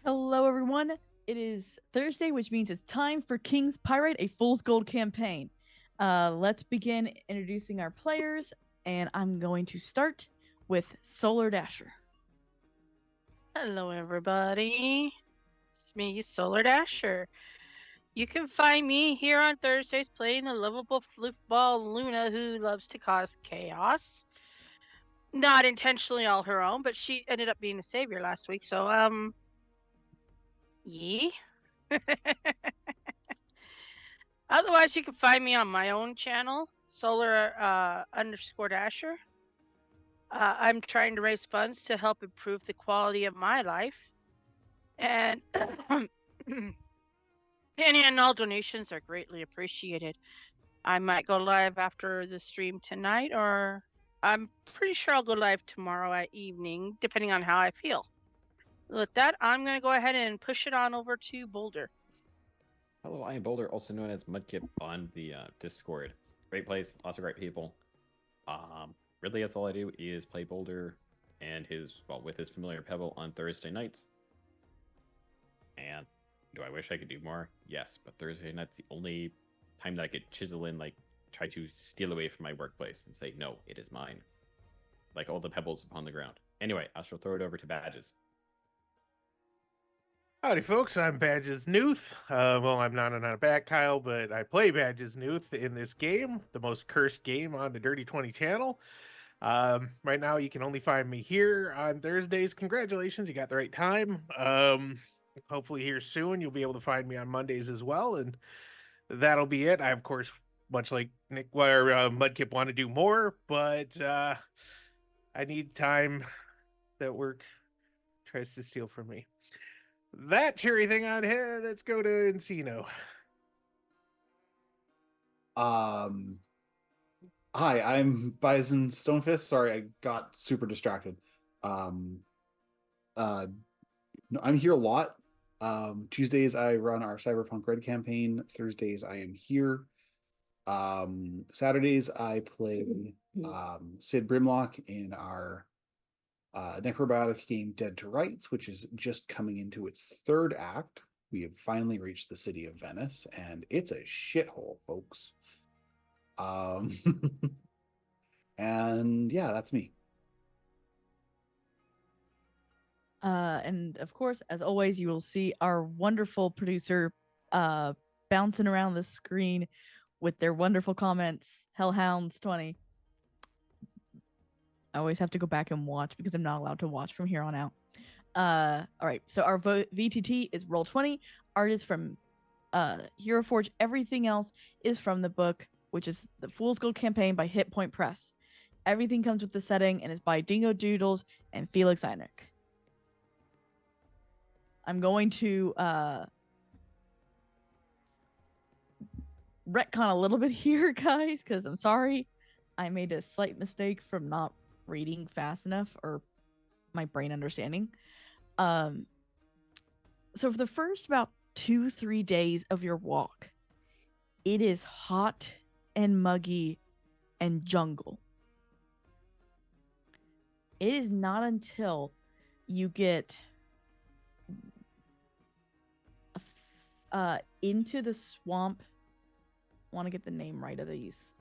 Hello, everyone. It is Thursday, which means it's time for King's Pyrite, a Fool's Gold campaign. Let's begin introducing our players, and I'm going to start with Solar Dasher. Hello, everybody. It's me, Solar Dasher. You can find me here on Thursdays playing the lovable floofball Luna who loves to cause chaos. Not intentionally all her own, but she ended up being the savior last week, so, yee. Otherwise, you can find me on my own channel, Solar underscore Dasher. I'm trying to raise funds to help improve the quality of my life. And any and all donations are greatly appreciated. I might go live after the stream tonight, or I'm pretty sure I'll go live tomorrow at evening, depending on how I feel. With that, I'm going to go ahead and push it on over to Boulder. Hello, I am Boulder, also known as Mudkip on the Discord. Great place, lots of great people. Really, that's all I do is play Boulder and with his familiar Pebble on Thursday nights. And do I wish I could do more? Yes, but Thursday night's the only time that I could chisel in, try to steal away from my workplace and say, no, it is mine. Like all the pebbles upon the ground. Anyway, I shall throw it over to Badges. Howdy, folks. I'm Badges Newth. I'm not on a back, Kyle, but I play Badges Newth in this game, the most cursed game on the Dirty 20 channel. Right now, you can only find me here on Thursdays. Congratulations, you got the right time. Hopefully, here soon, you'll be able to find me on Mondays as well, and that'll be it. I, of course, much like Nick or Mudkip, want to do more, but I need time that work tries to steal from me. That cherry thing on here, let's go to Encino. Hi, I'm Bison Stonefist. Sorry, I got super distracted. No, I'm here a lot. Tuesdays I run our Cyberpunk Red campaign. Thursdays I am here. Saturdays I play Sid Brimlock in our necrobatic game Dead to Rights, which is just coming into its third act. We have finally reached the city of Venice, and it's a shithole, folks. Um, and yeah, that's me. And of course, as always, you will see our wonderful producer bouncing around the screen with their wonderful comments. Hellhounds20. I always have to go back and watch because I'm not allowed to watch from here on out. All right, so our VTT is Roll20. Art is from Hero Forge. Everything else is from the book, which is the Fool's Gold campaign by Hit Point Press. Everything comes with the setting and is by Dingo Doodles and Felix Heinrich. I'm going to retcon a little bit here, guys, because I'm sorry. I made a slight mistake from not reading fast enough or my brain understanding. So for the first about 2-3 days of your walk, it is hot and muggy and jungle. It is not until you get into the swamp. I want to get the name right of these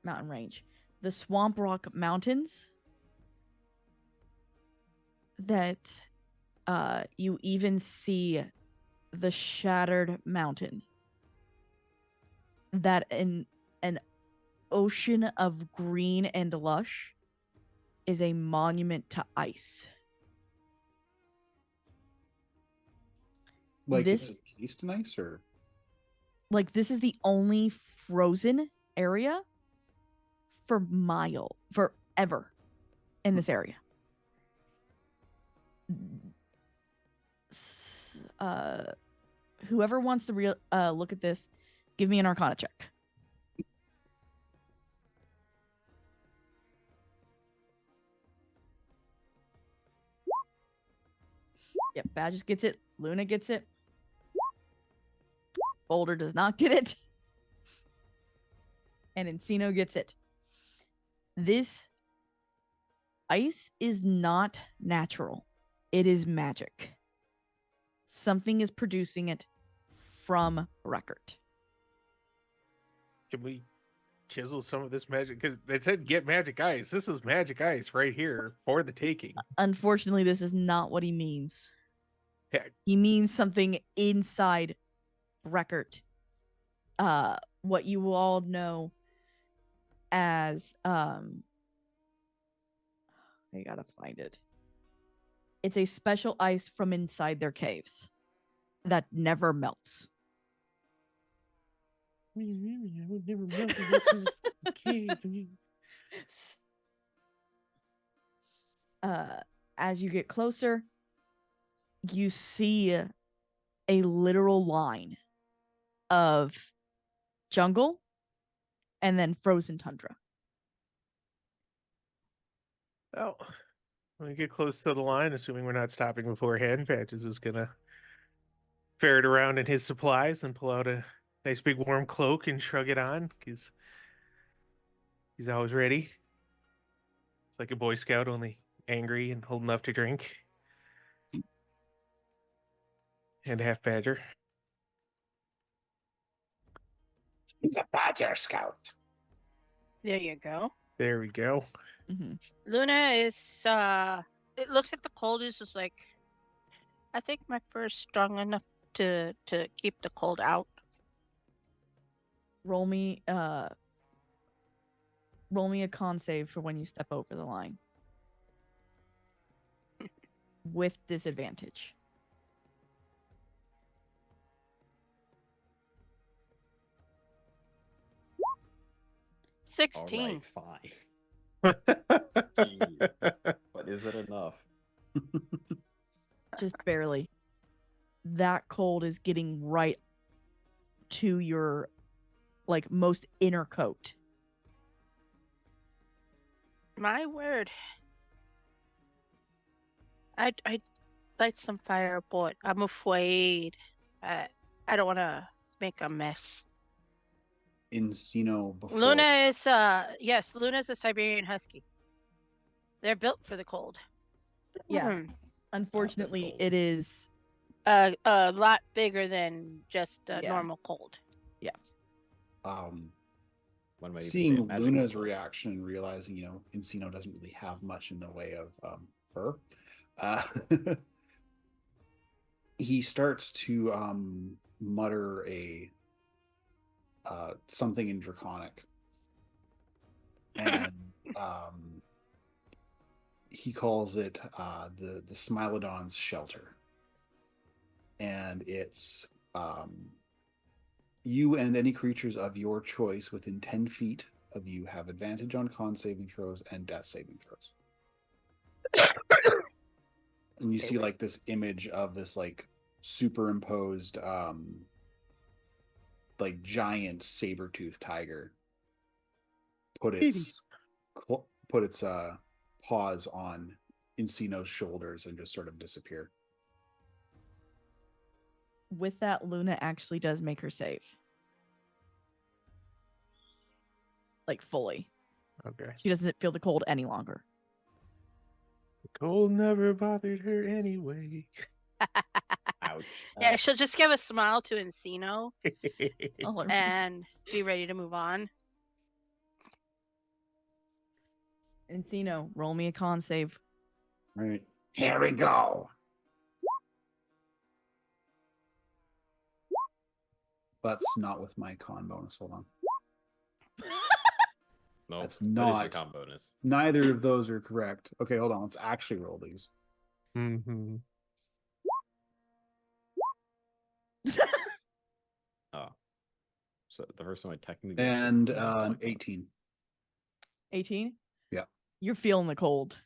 mountain range. The Swamp Rock Mountains, that you even see the Shattered Mountain. That in an ocean of green and lush is a monument to ice. Like this, it's encased in ice, or like this is the only frozen area forever in this area. Whoever wants to look at this, give me an Arcana check. Yep, Badges gets it. Luna gets it. Boulder does not get it. And Encino gets it. This ice is not natural. It is magic. Something is producing it from record. Can we chisel some of this magic? Because it said get magic ice. This is magic ice right here for the taking. Unfortunately, this is not what he means. Yeah. He means something inside record. What you will all know as I gotta find it. It's a special ice from inside their caves that never melts. As you get closer, you see a literal line of jungle and then frozen tundra. Oh, when we get close to the line, assuming we're not stopping beforehand, Patches is gonna ferret around in his supplies and pull out a nice big warm cloak and shrug it on because he's always ready. It's like a Boy Scout, only angry and old enough to drink. And half badger. He's a badger scout. There you go. There we go. Mm-hmm. Luna is it looks like the cold is just like, I think my fur is strong enough to keep the cold out. Roll me a con save for when you step over the line. With disadvantage. All 16. right, fine. Jeez. But is it enough? Just barely. That cold is getting right to your like most inner coat. My word. I'd light some fire, but I'm afraid. I don't want to make a mess. Encino before. Luna is yes, Luna's a Siberian Husky. They're built for the cold. Yeah. Unfortunately, cold. it is A lot bigger than just a Yeah. normal cold. One might even say Seeing magical Luna's cold. reaction and realizing, Encino doesn't really have much in the way of fur, he starts to mutter a something in Draconic, and he calls it the Smilodon's shelter, and it's you and any creatures of your choice within 10 feet of you have advantage on con saving throws and death saving throws. And you see like this image of this like superimposed like giant saber-toothed tiger put its paws on Encino's shoulders and just sort of disappear. with that, Luna actually does make her save. Like fully. Okay. She doesn't feel the cold any longer. The cold never bothered her anyway. Ouch. Yeah, she'll just give a smile to Encino All right. and be ready to move on. Encino, roll me a con save. All right. Here we go. That's not with my con bonus. Hold on. No, That's What is not. your comp bonus? Neither of those are correct. Okay, hold on. Let's actually roll these. Mm-hmm. Oh. So the first one I technically get And 16 on an point. 18. 18? Yeah. You're feeling the cold.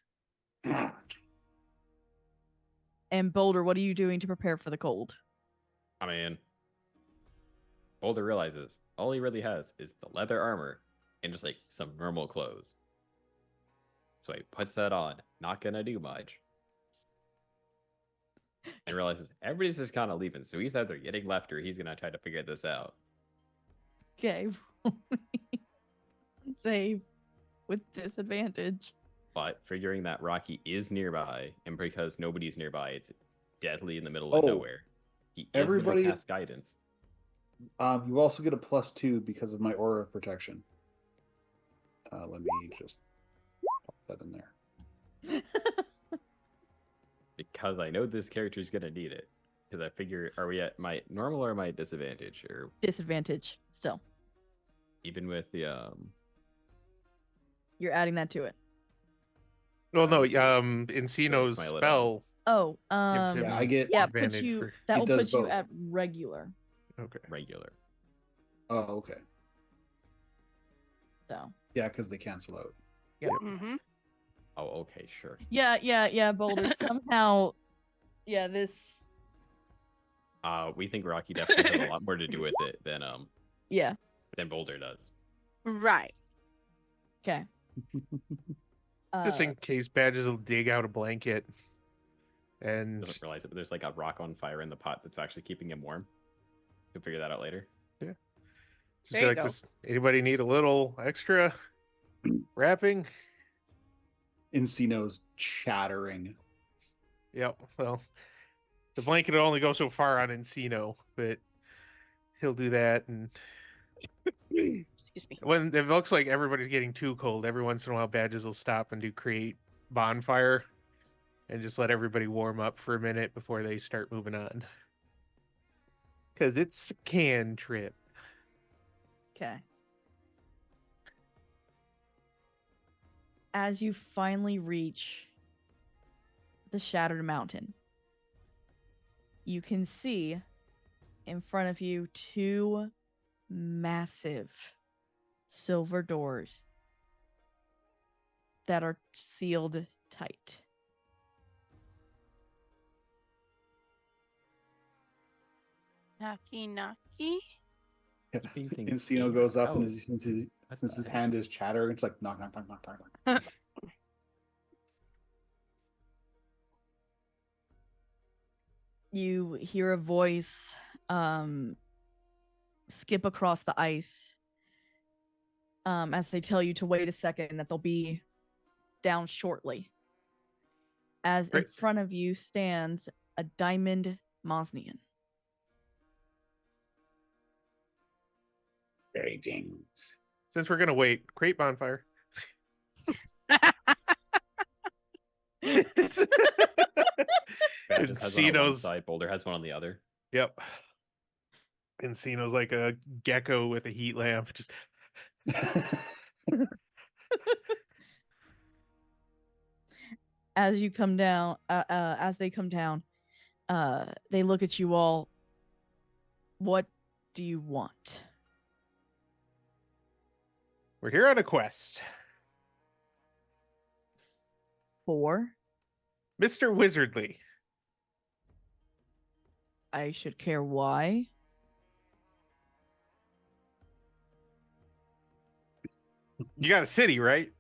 And Boulder, what are you doing to prepare for the cold? I mean, Boulder realizes all he really has is the leather armor and just like some normal clothes. So he puts that on, not gonna do much. And realizes everybody's just kind of leaving, so he's either getting left or he's gonna try to figure this out. Okay. Save with disadvantage. But figuring that Rocky is nearby, and because nobody's nearby, it's deadly in the middle of Oh, nowhere. He is going everybody- to cast guidance. You also get a +2 because of my aura of protection. Let me just pop that in there. Because I know this character is going to need it. Because I figure, are we at my normal or my disadvantage? Or Disadvantage still. even with the You're adding that to it. Well, no, you Encino's smile it spell Oh, gives him Yeah, I get yeah, puts advantage you. for... That It will does put you both. at regular. Okay. regular. Oh, okay. So. Yeah, because they cancel out. Mm-hmm. Oh, okay, sure. Yeah, Boulder. Somehow, yeah, this. We think Rocky definitely has a lot more to do with it Yeah. than Boulder does. Right. Okay. Just in case Badges will dig out a blanket. And Doesn't realize it, but there's like a rock on fire in the pot that's actually keeping him warm. You'll figure that out later. just There be you like, go. does anybody need a little extra wrapping? Encino's chattering. Yep. Well, the blanket will only go so far on Encino, but he'll do that. And Excuse me. when it looks like everybody's getting too cold, every once in a while, Badges will stop and do create bonfire and just let everybody warm up for a minute before they start moving on. Because it's a cantrip. Okay. As you finally reach the Shattered Mountain, you can see in front of you two massive silver doors that are sealed tight. Knocky knocky. Keeping things Encino in. goes up Oh, and since his hand is chattering, it's like knock, knock, knock, knock, knock, knock. You hear a voice skip across the ice as they tell you to wait a second, that they'll be down shortly. As Great. in front of you stands a diamond Mosnian. Greetings. Since we're going to wait, create bonfire. Badges has one on one Encino's... side, Boulder has one on the other. Yep. Encino's like a gecko with a heat lamp. Just As you come down, as they come down, they look at you all. What do you want? we're here on a quest. For? Mr. Wizardly. I should care why. You got a city, right?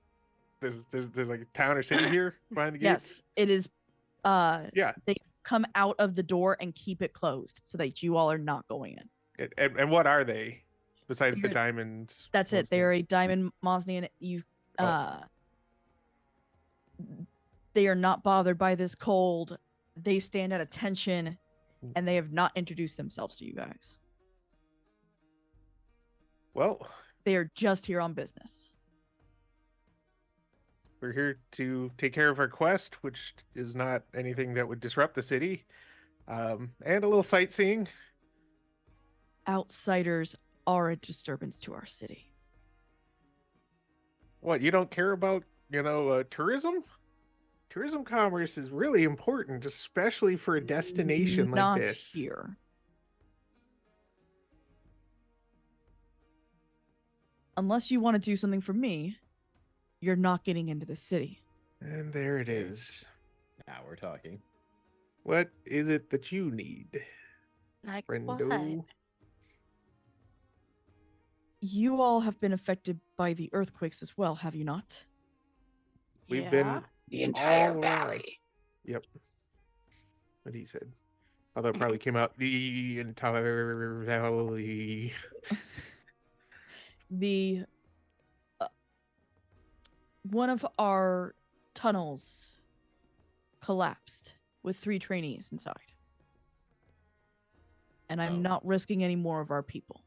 There's like a town or city here behind the gates. Yes, it is. Yeah. They come out of the door and keep it closed so that you all are not going in. And what are they besides the You're- diamond? That's it. Mosnian? They're a diamond Mosnian. You, Oh. they are not bothered by this cold. They stand at attention, and they have not introduced themselves to you guys. Well, They are just here on business. we're here to take care of our quest, which is not anything that would disrupt the city, and a little sightseeing. Outsiders are a disturbance to our city. What, you don't care about, tourism? Tourism commerce is really important, especially for a destination like Not this. here. Unless you want to do something for me, you're not getting into the city. And there it is. Now we're talking. What is it that you need, Like what? friendo? You all have been affected by the earthquakes as well, have you not? We've Yeah. been The entire all around. valley. Yep. What he said. Although it probably came out the entire valley. The one of our tunnels collapsed with 3 trainees inside. And I'm not risking any more of our people.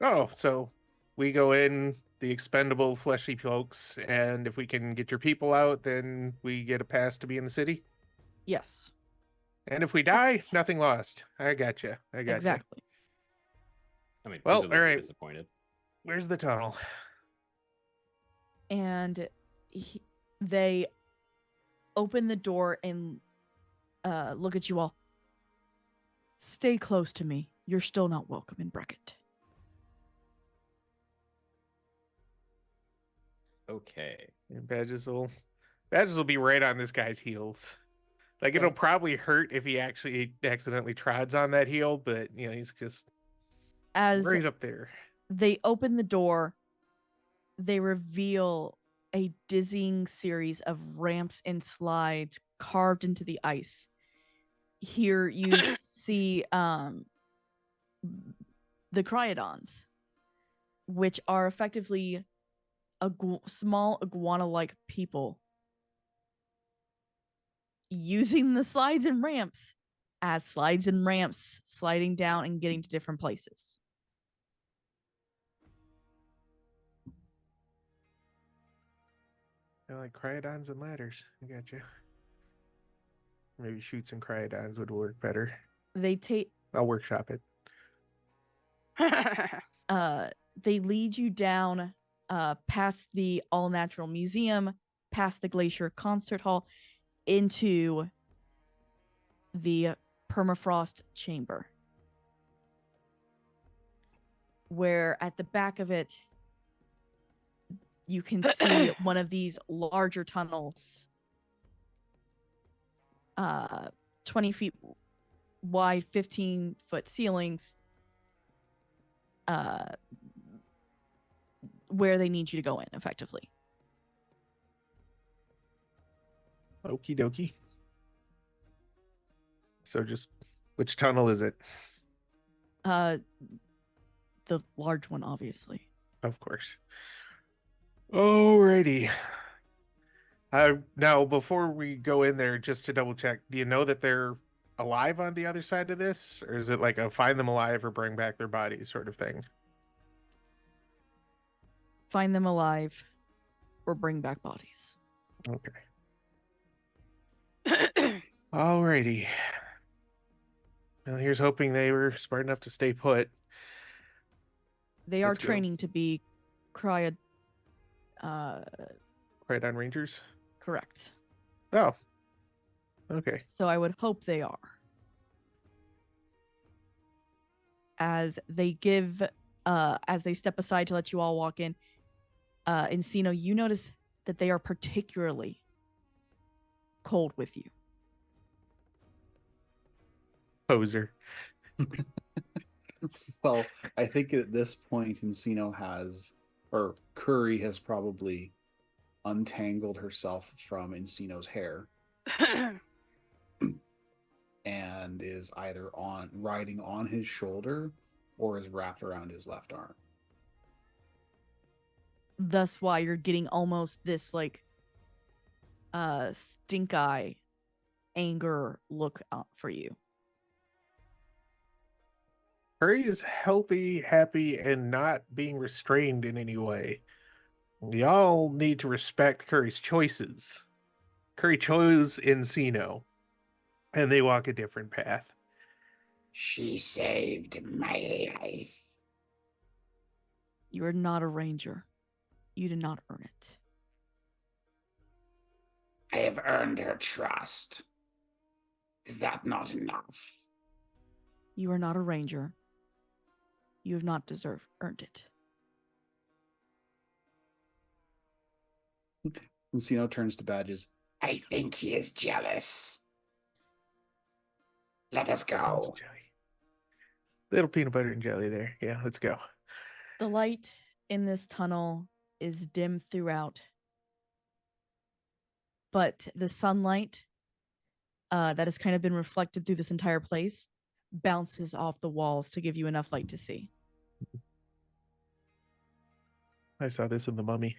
Oh, so we go in, the expendable fleshy folks, and if we can get your people out, then we get a pass to be in the city? Yes. And if we die, nothing lost. I gotcha. Exactly. I mean, Well, visually all right. disappointed. Where's the tunnel? And they open the door and look at you all. Stay close to me. You're still not welcome in Breckett. Okay. And Badges will be right on this guy's heels. Like, Okay. it'll probably hurt if he actually accidentally trods on that heel, but, you know, he's just As right up there. they open the door, they reveal a dizzying series of ramps and slides carved into the ice. Here you see the cryodons, which are effectively small iguana-like people using the slides and ramps as slides and ramps, sliding down and getting to different places. They're like cryodons and ladders. I got you. Maybe shoots and cryodons would work better. They take I'll workshop it. they lead you down past the all natural museum, past the glacier concert hall, into the permafrost chamber, where at the back of it you can see one of these larger tunnels, 20 feet wide, 15-foot ceilings, where they need you to go in effectively. Okie dokie. So just, which tunnel is it? The large one, obviously. Of course. Alrighty. Now, before we go in there, just to double check, do you know that they're alive on the other side of this? Or is it like a find them alive or bring back their bodies sort of thing? Find them alive or bring back bodies. Okay. Alrighty. Well, here's hoping they were smart enough to stay put. They are Let's go. training to be Cryodon Rangers? correct. Oh. Okay. So I would hope they are. As they step aside to let you all walk in, Encino, you notice that they are particularly cold with you. Poser. Well, I think at this point, Encino Curry has probably untangled herself from Encino's hair and is either riding on his shoulder or is wrapped around his left arm. Thus why you're getting almost this like stink eye anger look for you. Curry is healthy, happy, and not being restrained in any way. Y'all need to respect Curry's choices. Curry chose Encino, and they walk a different path. She saved my life. You are not a ranger. You did not earn it. I have earned her trust. Is that not enough? You are not a ranger. You have not earned it. Encino turns to Badges. I think he is jealous. Let us go. Little peanut butter and jelly there. Yeah, let's go. The light in this tunnel is dim throughout, but the sunlight that has kind of been reflected through this entire place bounces off the walls to give you enough light to see. I saw this in The Mummy.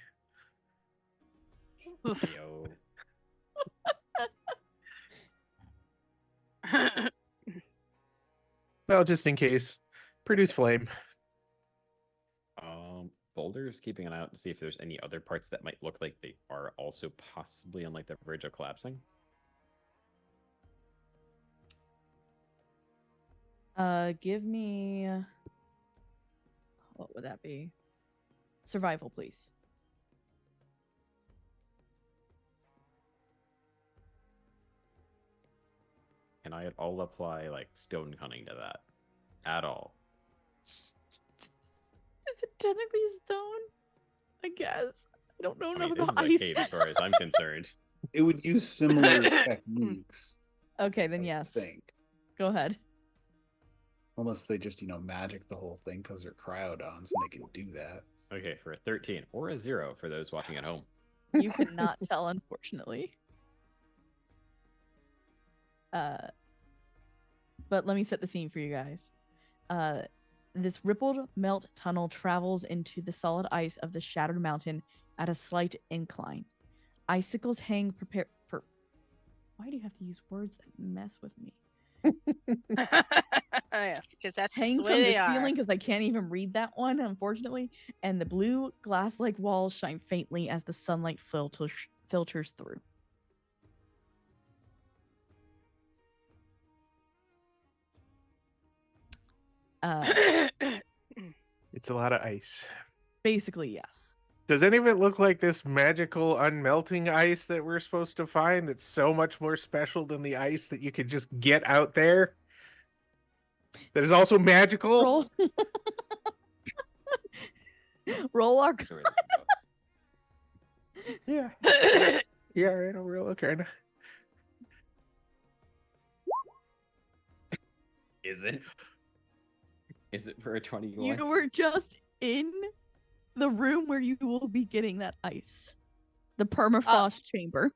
Yo. Well, just in case. Produce flame. Boulder's keeping an eye out to see if there's any other parts that might look like they are also possibly on like the verge of collapsing. Give me. What would that be? Survival, please. Can I at all apply like stone cunning to that? At all? Is it technically stone? I guess. I don't know I mean, enough this about is a ice. cave as far as I'm concerned. It would use similar techniques. Okay, then I yes. think. Go ahead. Unless they just, magic the whole thing because they're cryodons and they can do that. Okay, for a 13 or a 0 for those watching at home. You cannot tell, unfortunately. But let me set the scene for you guys. This rippled melt tunnel travels into the solid ice of the shattered mountain at a slight incline. Icicles hang prepared for. Why do you have to use words that mess with me? Yeah, because that's just Hang the from way the they are. ceiling because I can't even read that one, unfortunately. And the blue glass-like walls shine faintly as the sunlight filters through. It's a lot of ice. Basically, yes. Does any of it look like this magical unmelting ice that we're supposed to find that's so much more special than the ice that you could just get out there? That is also magical? Roll. Roll our. That's where this is going. Yeah. Yeah, I know, real okay. Is it? Is it for a 21? You were just in the room where you will be getting that ice. The permafrost chamber.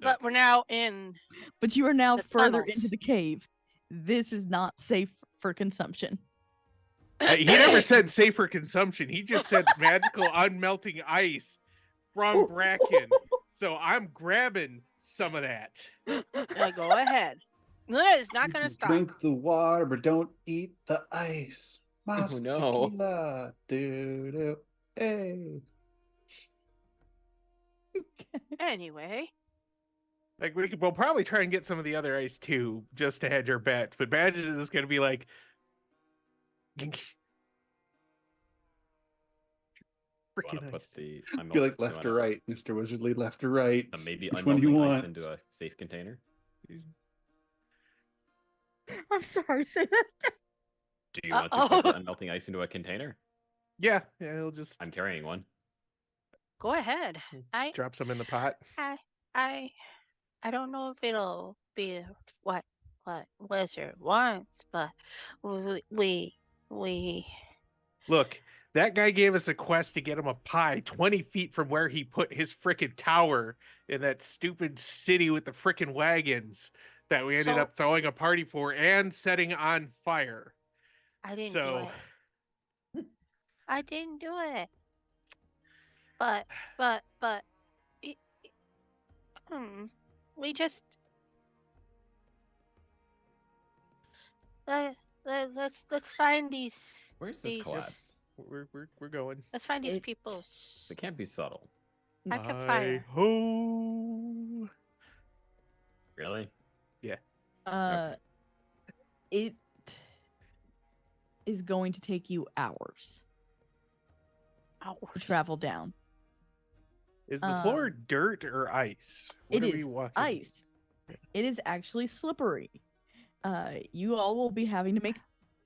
But we're now in. But you are now The further tunnels. into the cave. This is not safe for consumption. He never said safe for consumption. He just said magical unmelting ice from Bracken. So I'm grabbing some of that. Go ahead. Luna is not You going to can stop. Drink the water, but don't eat the ice. Oh, Mas no. tequila. Doo-doo. Hey. Anyway. Like we'll probably try and get some of the other ice too, just to hedge our bets. But Badges is going to be like, Want freaking to ice. put the Be like left or right, Mr. Wizardly, left or right. Maybe Which one do you unmelting ice want? into a safe container. I'm sorry, say that. Do you want to put the unmelting ice into a container? Yeah, he'll just I'm carrying one. Go ahead. drop some in the pot. I don't know if it'll be what Wizard wants, but we Look, that guy gave us a quest to get him a pie 20 feet from where he put his frickin' tower in that stupid city with the frickin' wagons that we ended So- up throwing a party for and setting on fire. I didn't So- do it. I didn't do it. But it, we just let's find these. Where's this these- collapse? We're going. Let's find these It- people. It can't be subtle. I can fire. Ho! Really? It is going to take you hours to travel down. Is the floor dirt or ice? It What are is we walking? ice. It is actually slippery. You all will be having to make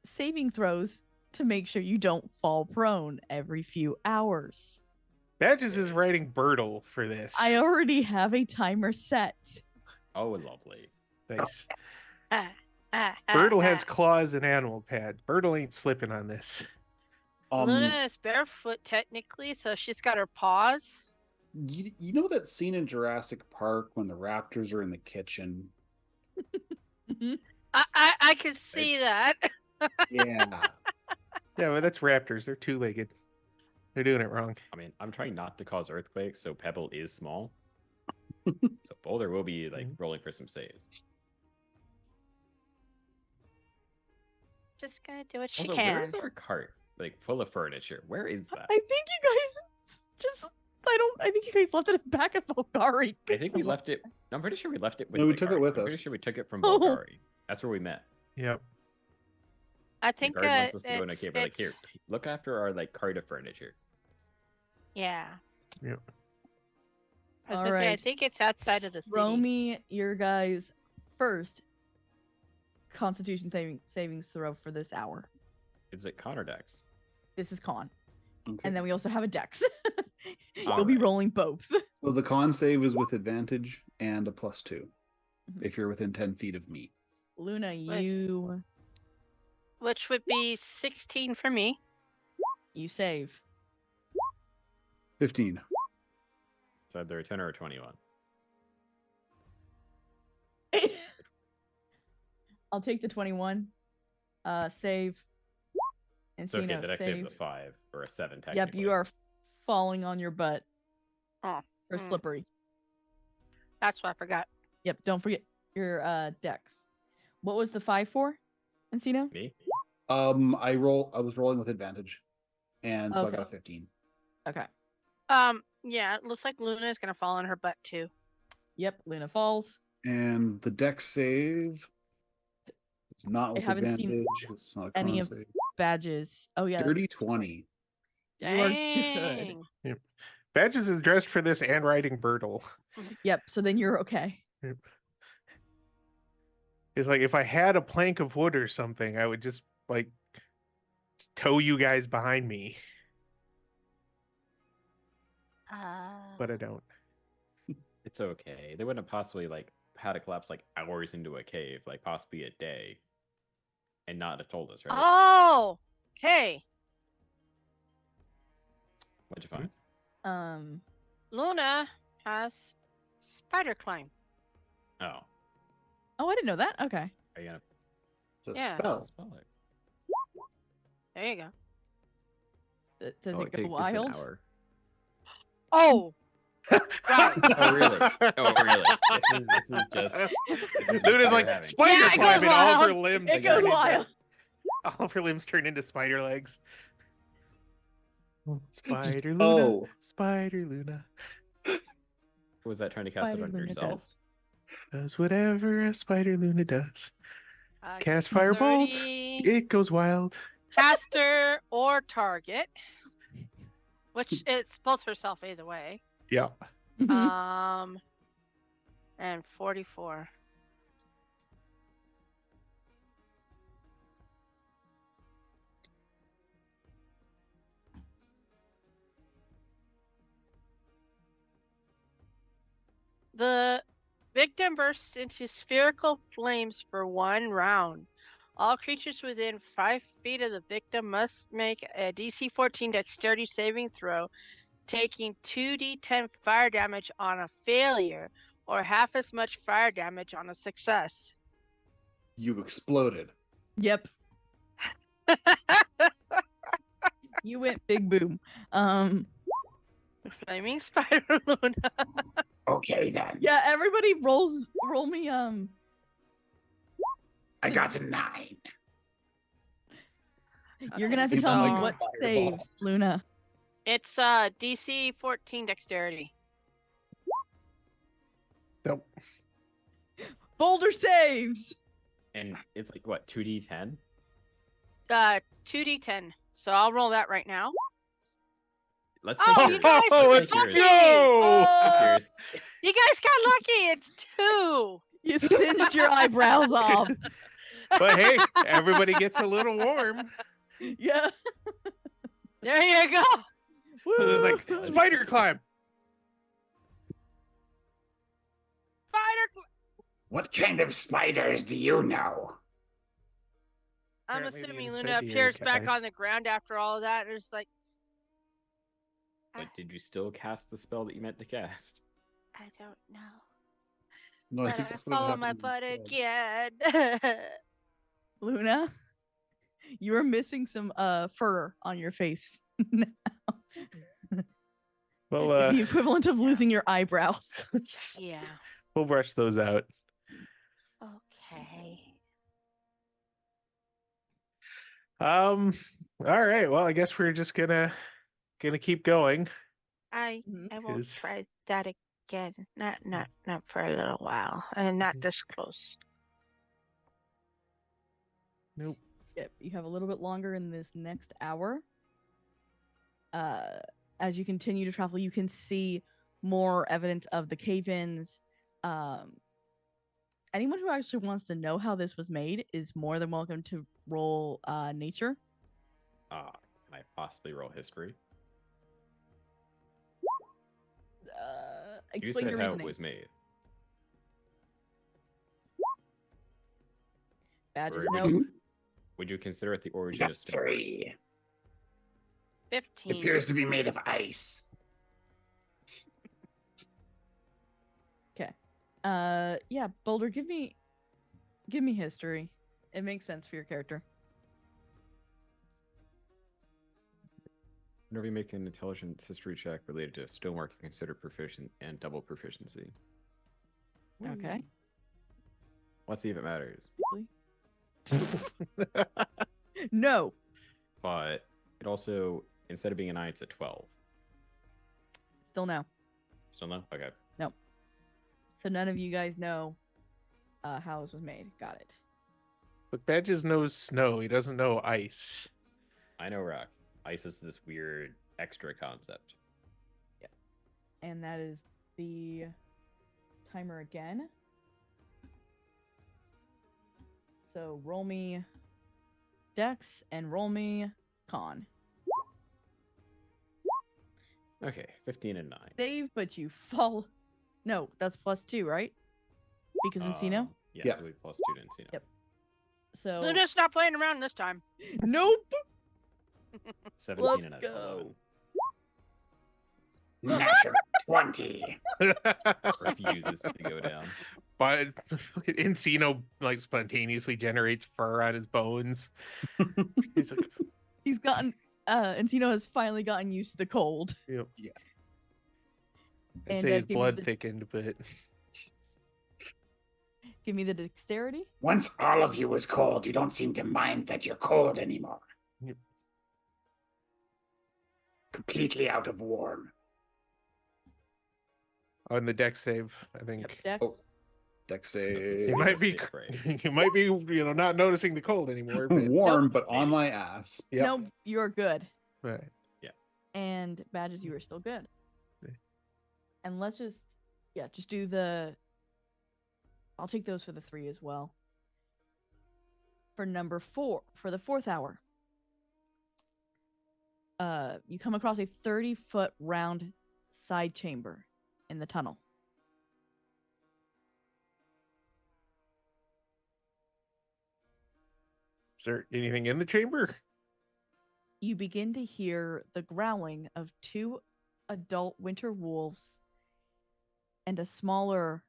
saving throws to make sure you don't fall prone every few hours. Badges is writing Birtle for this. I already have a timer set. Oh, lovely. Nice. Ah, Birtle has claws and animal pad. Birtle ain't slipping on this. Luna is barefoot technically, so she's got her paws. You know that scene in Jurassic Park when the raptors are in the kitchen? I can see that. Yeah. Yeah, well, that's raptors. They're two-legged. They're doing it wrong. I mean, I'm trying not to cause earthquakes, so Pebble is small. So Boulder will be like rolling for some saves. Just gonna do what she Also, can. where's our cart? Like full of furniture. Where is that? I think you guys just. I think you guys left it back at Volgari. I think we left it. I'm pretty sure we left it with. No, we the took it cart. with I'm pretty us. sure we took it from Oh. Bulgari. That's where we met. Yep. I The think guard wants us to go in a it's, cave. We're like, here, it's- look after our like cart of furniture. Yeah. Yep. I was All gonna say, I right. think it's outside of the city. Throw me your guys' first Constitution savings throw for this hour. Is it Connor Dex? This is con, Okay. and then we also have a dex. You'll All be right. rolling both. So the con save is with advantage and a +2 Mhm. if you're within 10 feet of me. Luna, Wait. Which would be 16 for me. you save. 15. It's either a 10 or a 21. I'll take the 21. Save. And It's okay. Encino, The Dex save. saves a 5 or a 7, technically. Yep, you are falling on your butt. Oh. Or Mm. slippery. That's what I forgot. Yep, don't forget your dex. What was the 5 for, Encino? Me? I was rolling with advantage. And so I got a Okay. 15. Okay. Yeah, it looks like Luna is gonna fall on her butt too. Yep, Luna falls. And the dex save is not I with haven't advantage. seen It's not a any con of save. badges. Oh yeah. Dirty 20. You are good. Dang. Badges is dressed for this and riding Birtle. Yep, so then you're okay. It's like if I had a plank of wood or something, I would just like tow you guys behind me, but I don't. It's okay. They wouldn't have possibly like had a collapse like hours into a cave, like possibly a day, and not have told us, right? Oh, okay. What'd you find? Luna has spider climb. Oh, Oh, I didn't know that. Okay. are you gonna It's a Yeah. spell. spell it? There you go. Does Oh, it go it's an wild? hour. Oh, right. Oh really? Oh really? This is just. This is Luna's just like having. spider Yeah, it goes climbing. All of her wild. limbs. It turn goes into- wild. All of her limbs turn into spider legs. Spider Luna. Oh. Spider Luna. Was that trying to cast it Spider on Luna yourself? does. Does whatever a spider Luna does. Uh, Cast firebolt. 30, It goes wild. caster or target, which it's both herself either way. Yeah. And 44. The victim bursts into spherical flames for 1 round. All creatures within 5 feet of the victim must make a DC 14 dexterity saving throw, taking 2d10 fire damage on a failure, or half as much fire damage on a success. You exploded. Yep. You went big boom. Flaming Spider Luna. Okay then. Yeah, everybody roll me I got a 9. you're gonna have to Even tell me like a what fireball. saves, Luna. It's DC 14 dexterity. Nope. Boulder saves. And it's like what, 2d10? 2d10. So I'll roll that right now. Let's Oh, take you yours. guys Let's let's take yours. go! Take yours. You guys got lucky. It's 2. You singed your eyebrows off. But hey, everybody gets a little warm. Yeah. There you go. It was like Woo. spider climb. Spider. What kind of spiders do you know? I'm Apparently the assuming Luna incendiary appears back guys. on the ground after all of that, and it's like, But did you still cast the spell that you meant to cast? I don't know. No, I But think I that's what follow my happens butt instead. again. Luna, you are missing some fur on your face now. Well, The equivalent of losing your eyebrows. Yeah. we'll brush those out. Okay. All right. Well, I guess we're just gonna keep going. I Mhm. won't 'Cause- try that again. Not for a little while, and not this close. Nope. Yep, you have a little bit longer in this next hour. As you continue to travel, you can see more evidence of the cave-ins. Anyone who actually wants to know how this was made is more than welcome to roll nature. Can I possibly roll history? You Explain said your how reasoning. it was made. Badges, Or no. would you consider it the origin of stone? 3. 15. Appears to be made of ice. Okay. Yeah, Boulder, give me history. It makes sense for your character. Whenever you make an intelligence history check related to stonework, you consider proficient and double proficiency. Okay. Let's see if it matters. No. But it also, instead of being a 9, it's a 12. Still no. Still no? Okay. So none of you guys know how this was made. Got it. But Badges knows snow. He doesn't know ice. I know rock. Ice is this weird extra concept. And that is the timer again. So roll me Dex and roll me Con. Okay, 15 and 9. Save, but you fall. No, that's +2, right? Because Encino? Yeah, Yeah. so we plus 2 to Encino. Yep. So Luna's not playing around this time. nope. 17 Let's and a go. 11. Natural 20. Refuses to go down. But Encino like spontaneously generates fur on his bones. He's like, He's gotten Encino has finally gotten used to the cold. yep. Yeah. I'd And, say his give me blood the- thickened, but Give me the dexterity. Once all of you was cold, you don't seem to mind that you're cold anymore. Yep. Completely out of warm. on the deck save, I think. Yep, Dex. Oh. Dex save. You might be Stick break. you might be not noticing the cold anymore. But... warm, Nope. but on Maybe. my ass. Yep. No, you're good. Right. And Badges, you are still good. Okay. And let's just do the. I'll take those for the 3 as well. For number 4, for the 4th hour, you come across a 30-foot round side chamber in the tunnel. Is there anything in the chamber? You begin to hear the growling of 2 adult winter wolves and a smaller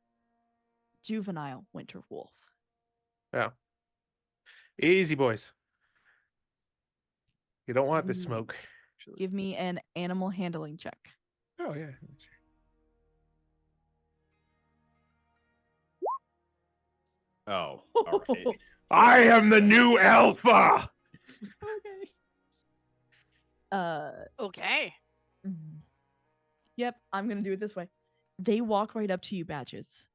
juvenile winter wolf. Yeah. Easy, boys. You don't want the Mm. smoke. Give me an animal handling check. Oh yeah. Oh, all right. I am the new alpha. Okay. Okay. Yep, I'm gonna do it this way. They walk right up to you, Badges.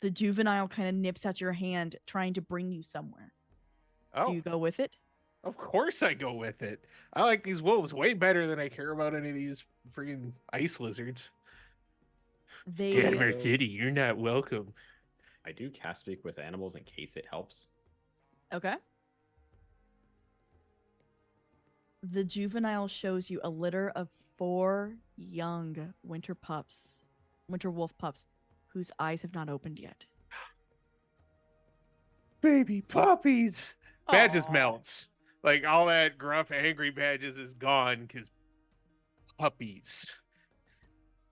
The juvenile kind of nips at your hand, trying to bring you somewhere. Oh, Do you go with it? of course I go with it. I like these wolves way better than I care about any of these freaking ice lizards. They Denver So- City, you're not welcome. I do cast speak with animals in case it helps. okay. The juvenile shows you a litter of 4 young winter wolf pups, whose eyes have not opened yet. Baby puppies. Badges Aw. melts. Like all that gruff, angry Badges is gone because puppies.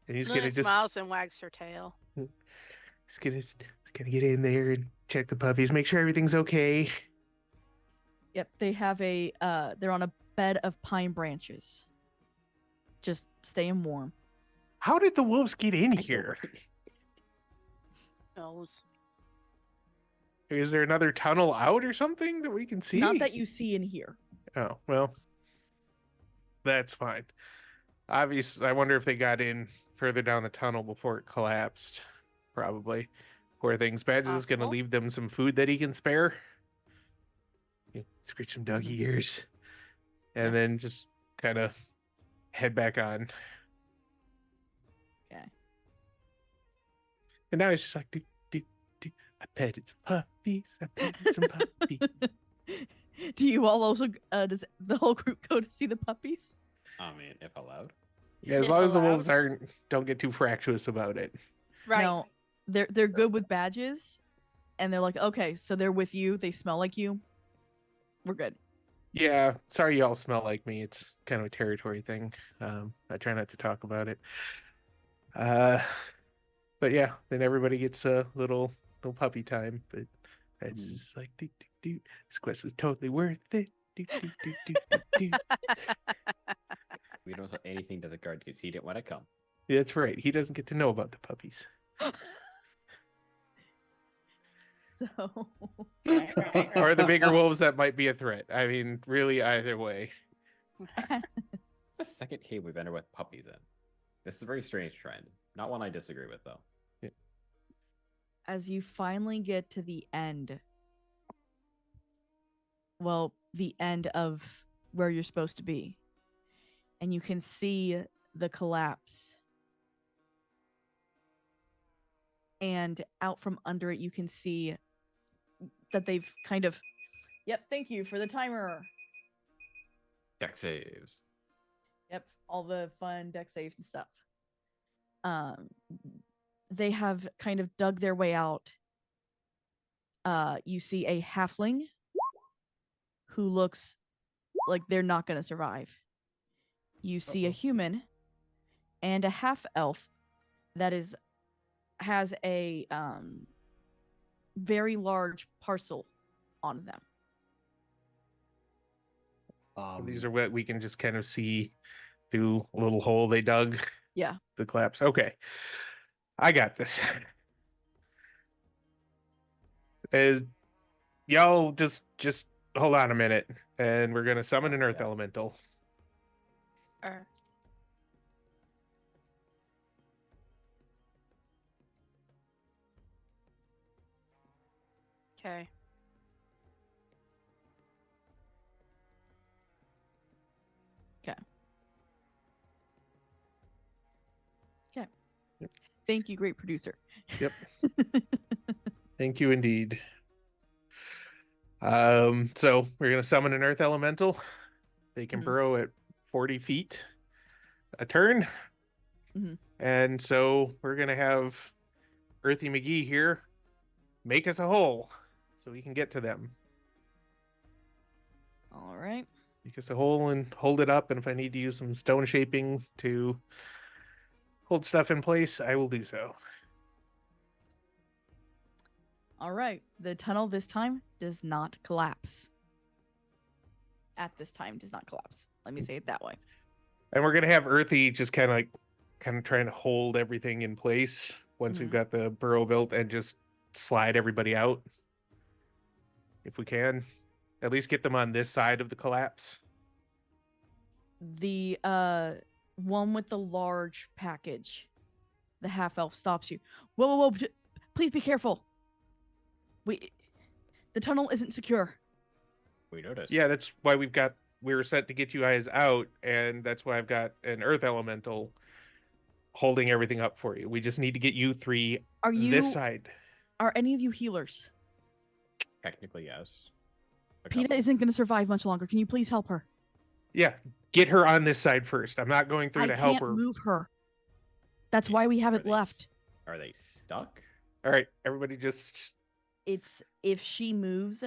And he's Luna gonna just smiles and wags her tail. he's gonna get in there and check the puppies, make sure everything's okay. Yep, they have they're on a bed of pine branches. just staying warm. How did the wolves get in I know, here? right? Knows. Is there another tunnel out or something that we can see? Not that you see in here. Oh, well, that's fine. Obviously, I wonder if they got in further down the tunnel before it collapsed. Probably. Poor things. Badges is going to Possible. leave them some food that he can spare. Screech some doggy ears. And Yeah. then just kind of head back on. Okay. And now it's just like, do. I petted some puppies. I petted some puppies. Do you all also, does the whole group go to see the puppies? I mean, if allowed. Yeah, as If long as the allowed. wolves don't get too fractious about it. Right. No, they're good with badges, and they're like, okay, so they're with you. They smell like you. We're good. Yeah, sorry y'all smell like me. It's kind of a territory thing. I try not to talk about it. But yeah, then everybody gets a little puppy time. But it's just like, do. This quest was totally worth it. Do. We don't tell anything to the guard because he didn't want to come. Yeah, that's right. He doesn't get to know about the puppies. So, Or the bigger wolves that might be a threat. I mean, really, either way. The second cave we've entered with puppies in. This is a very strange trend. Not one I disagree with, though. as you finally get to the end, well, the end of where you're supposed to be, and you can see the collapse. And out from under it, you can see that they've kind of. Yep, thank you for the timer. Deck saves. Yep, all the fun deck saves and stuff. They have kind of dug their way out. You see a halfling who looks like they're not going to survive. You see a human and a half elf that has a very large parcel on them. These are what we can just kind of see through a little hole they dug. Yeah. The collapse. Okay. I got this. As y'all just hold on a minute, and we're gonna summon an earth elemental. Okay. Okay. Thank you, great producer. Yep. Thank you indeed. So we're gonna summon an earth elemental. They can Mhm. burrow at 40 feet a turn. Mhm. And so we're gonna have Earthy McGee here make us a hole so we can get to them. All right. Make us a hole and hold it up, and if I need to use some stone shaping to hold stuff in place, I will do so. All right. The tunnel this time does not collapse. At this time does not collapse. Let me say it that way. And we're gonna have Earthy just kind of trying to hold everything in place once we've Mhm. got the burrow built, and just slide everybody out if we can. At least get them on this side of the collapse. The one with the large package, the half elf stops you. Whoa! Please be careful. The tunnel isn't secure. We noticed. Yeah, that's why we were set to get you guys out, and that's why I've got an earth elemental holding everything up for you. We just need to get you three Are this side. Are any of you healers? Technically, yes. A PETA couple. isn't going to survive much longer. Can you please help her? Yeah, get her on this side first. I'm not going through I to help can't her. move her. That's why we have Are it they left. Are they stuck? All right, everybody just... It's if she moves,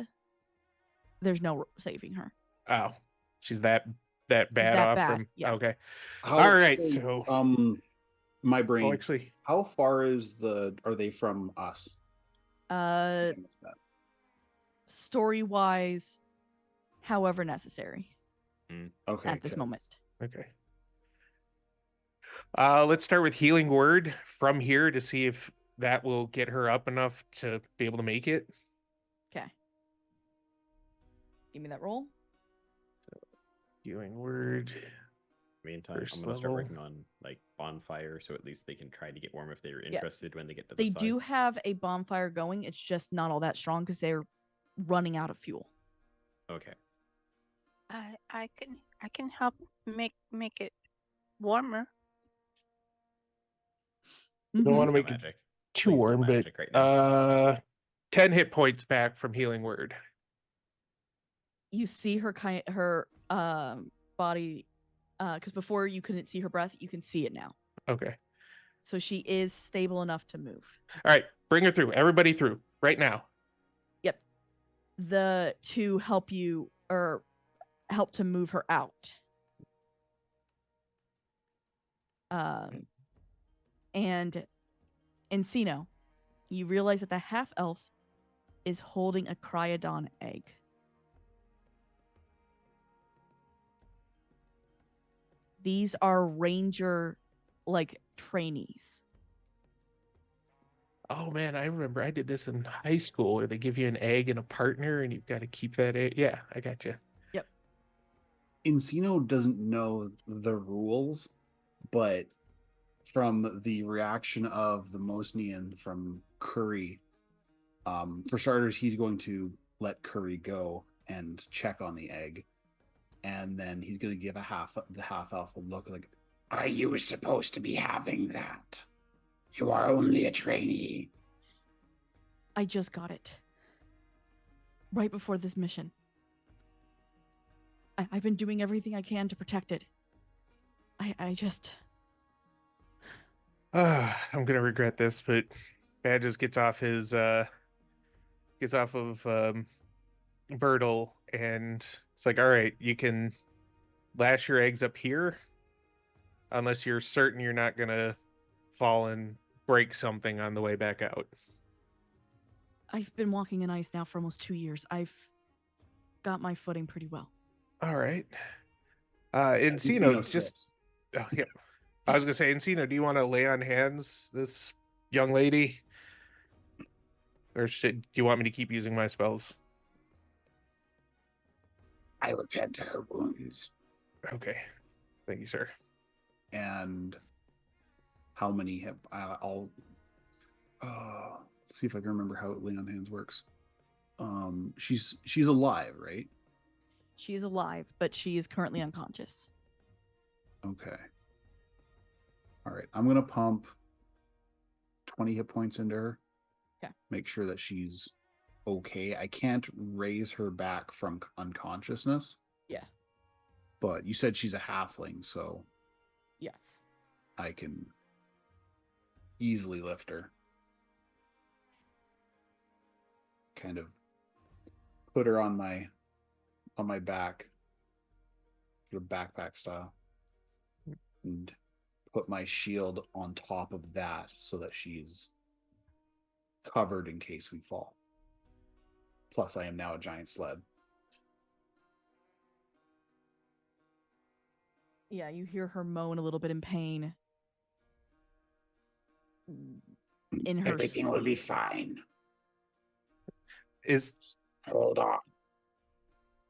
there's no saving her. Oh, she's that bad that off bad, from... yeah. Okay. How, All right, so... my brain. Oh, actually... How far are they from us? I missed that. Story wise, however necessary Okay. at this moment. Okay. Let's start with healing word from here to see if that will get her up enough to be able to make it. Okay. Give me that roll. Healing word. Meantime, First I'm gonna start level. working on like bonfire, so at least they can try to get warm if they're Yeah. interested when they get to the They side. do have a bonfire going. It's just not all that strong because they're running out of fuel. Okay. I can help make it warmer. Don't Mhm. want to Got make it magic. too Please no warm, but magic right now. 10 hit points back from healing word. You see her body, because before you couldn't see her breath, you can see it now. Okay. So she is stable enough to move. All right, bring her through. Everybody through right now. Yep. The two help you or help to move her out. And Encino, you realize that the half elf is holding a cryodon egg. These are ranger like trainees. Oh man, I remember I did this in high school where they give you an egg and a partner and you've got to keep that egg. Yeah, I got you. Yep. Encino doesn't know the rules, but from the reaction of the Mosnian from Curry, for starters, he's going to let Curry go and check on the egg, and then he's going to give the half elf a look like, "Are you supposed to be having that? You are only a trainee." I just got it. Right before this mission. I've been doing everything I can to protect it. I just... I'm gonna regret this, but Badges gets off of Bertle, and it's like, all right, you can lash your eggs up here unless you're certain you're not gonna fall and break something on the way back out. I've been walking in ice now for almost 2 years. I've got my footing pretty well. All right. Encino Encino, just slips. oh, yeah. I was gonna say, Encino, do you want to lay on hands this young lady, or do you want me to keep using my spells? I will tend to her wounds. Okay, thank you, sir. And how many have I'll see if I can remember how lay on hands works. She's alive, right? She is alive, but she is currently unconscious. Okay. All right. I'm gonna pump 20 hit points into her. Okay. Make sure that she's okay. I can't raise her back from unconsciousness. Yeah. But you said she's a halfling, so Yes. I can easily lift her. Kind of put her on my back, sort of backpack style, and put my shield on top of that so that she's covered in case we fall. Plus, I am now a giant sled. Yeah, you hear her moan a little bit in pain. In her Everything will be sleep. fine. Hold on.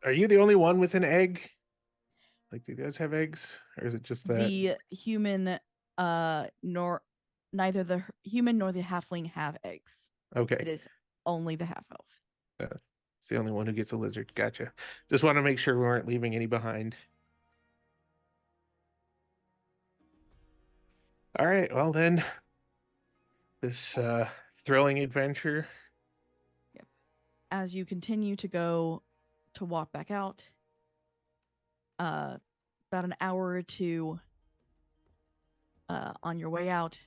Are you the only one with an egg? Like, do you guys have eggs, or is it just that? The human, neither the human nor the halfling have eggs. Okay, It is only the half elf. it's the only one who gets a lizard. Gotcha. Just want to make sure we weren't leaving any behind. All right, well then, this thrilling adventure. As you continue to go to walk back out, about an hour or two on your way out,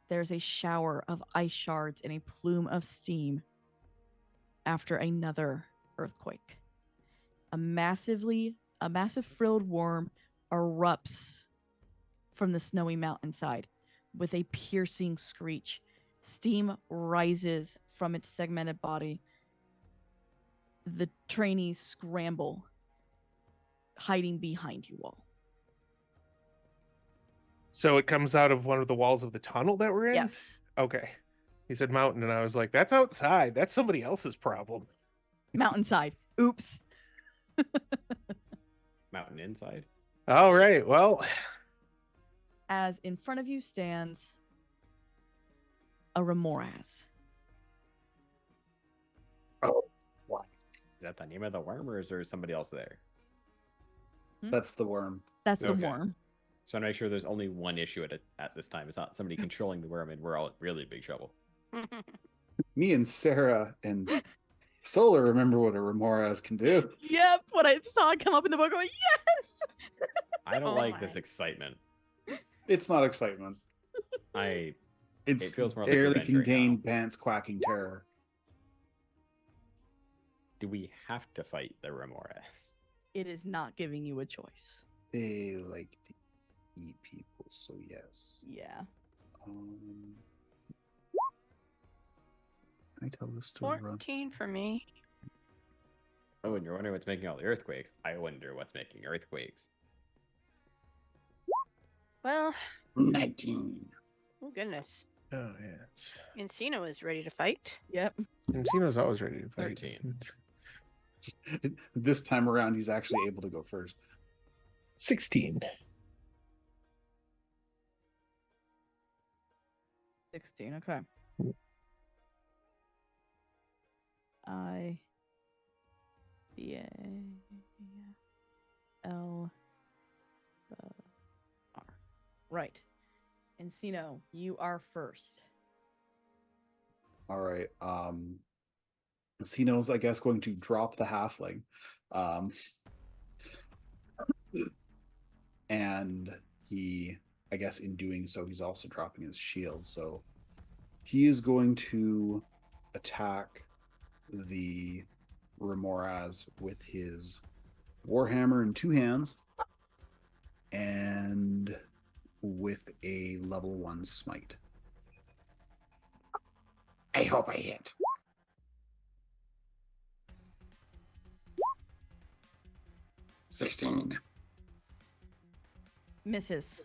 there's a shower of ice shards and a plume of steam after another earthquake. A massive frilled worm erupts from the snowy mountainside with a piercing screech. Steam rises from its segmented body. The trainees scramble, hiding behind you all. So it comes out of one of the walls of the tunnel that we're in? Yes. Okay. He said mountain, and I was like, that's outside. That's somebody else's problem. Mountainside. Oops. Mountain inside. All right. Well, As in front of you stands a Remoraz. Oh, why? Is that the name of the worm, or is there somebody else there? That's the worm. That's the Okay. worm. So I want to make sure there's only one issue at this time. It's not somebody controlling the worm, and we're all in really big trouble. Me and Sarah and Solar remember what a Remoraz can do. Yep. When I saw it come up in the book, I went, yes. I don't Oh like this my. excitement. It's not excitement. It's feels more like barely revenge right contained pants quacking terror. Do we have to fight the Remoras? It is not giving you a choice. They like to eat people, so yes. Yeah. I tell this to run. 14 for me. Oh, and you're wondering what's making all the earthquakes. I wonder what's making earthquakes. Well, 19. oh goodness. oh yeah. Encino is ready to fight. Yep. Encino's always ready to fight. 13. This time around, he's actually able to go first. 16. 16. Okay. I B A L R. Right. Encino, you are first. All right. Cino's, I guess, going to drop the halfling. And he, I guess, in doing so, he's also dropping his shield. So he is going to attack the Remoraz with his Warhammer in two hands and with a level 1 smite. I hope I hit. $16. Misses.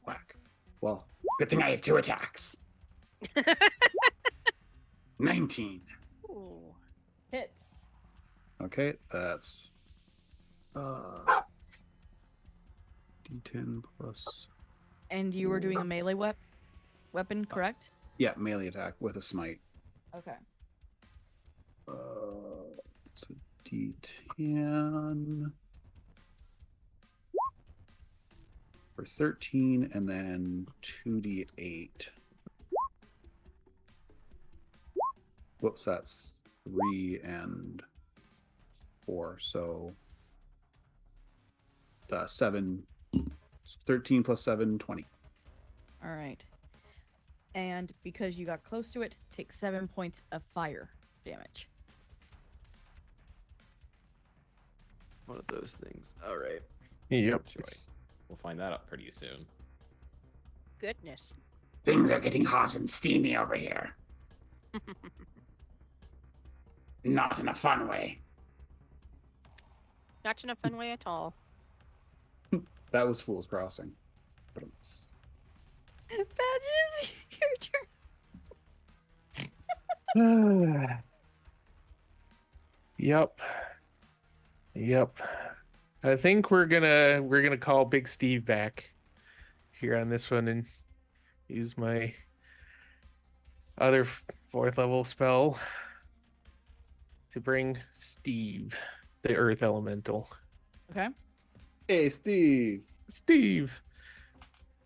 Whack. Well, good thing I have 2 attacks. 19. Ooh. Hits. Okay, that's D10 plus. And you were doing a melee weapon, correct? Yeah, melee attack with a smite. Okay. It's a D10 for 13, and then 2d8. Whoops, that's 3 and 4, so 7. 13 plus 7, 20. All right. And because you got close to it, take 7 points of fire damage. One of those things. All right. Yep. Joy. We'll find that out pretty soon. Goodness. Things are getting hot and steamy over here. Not in a fun way. Not in a fun way at all. That was Fool's Crossing. But it's... Badges, your turn. Yep. I think we're gonna call Big Steve back here on this one and use my other 4th level spell to bring Steve, the Earth Elemental. Okay. Hey, Steve.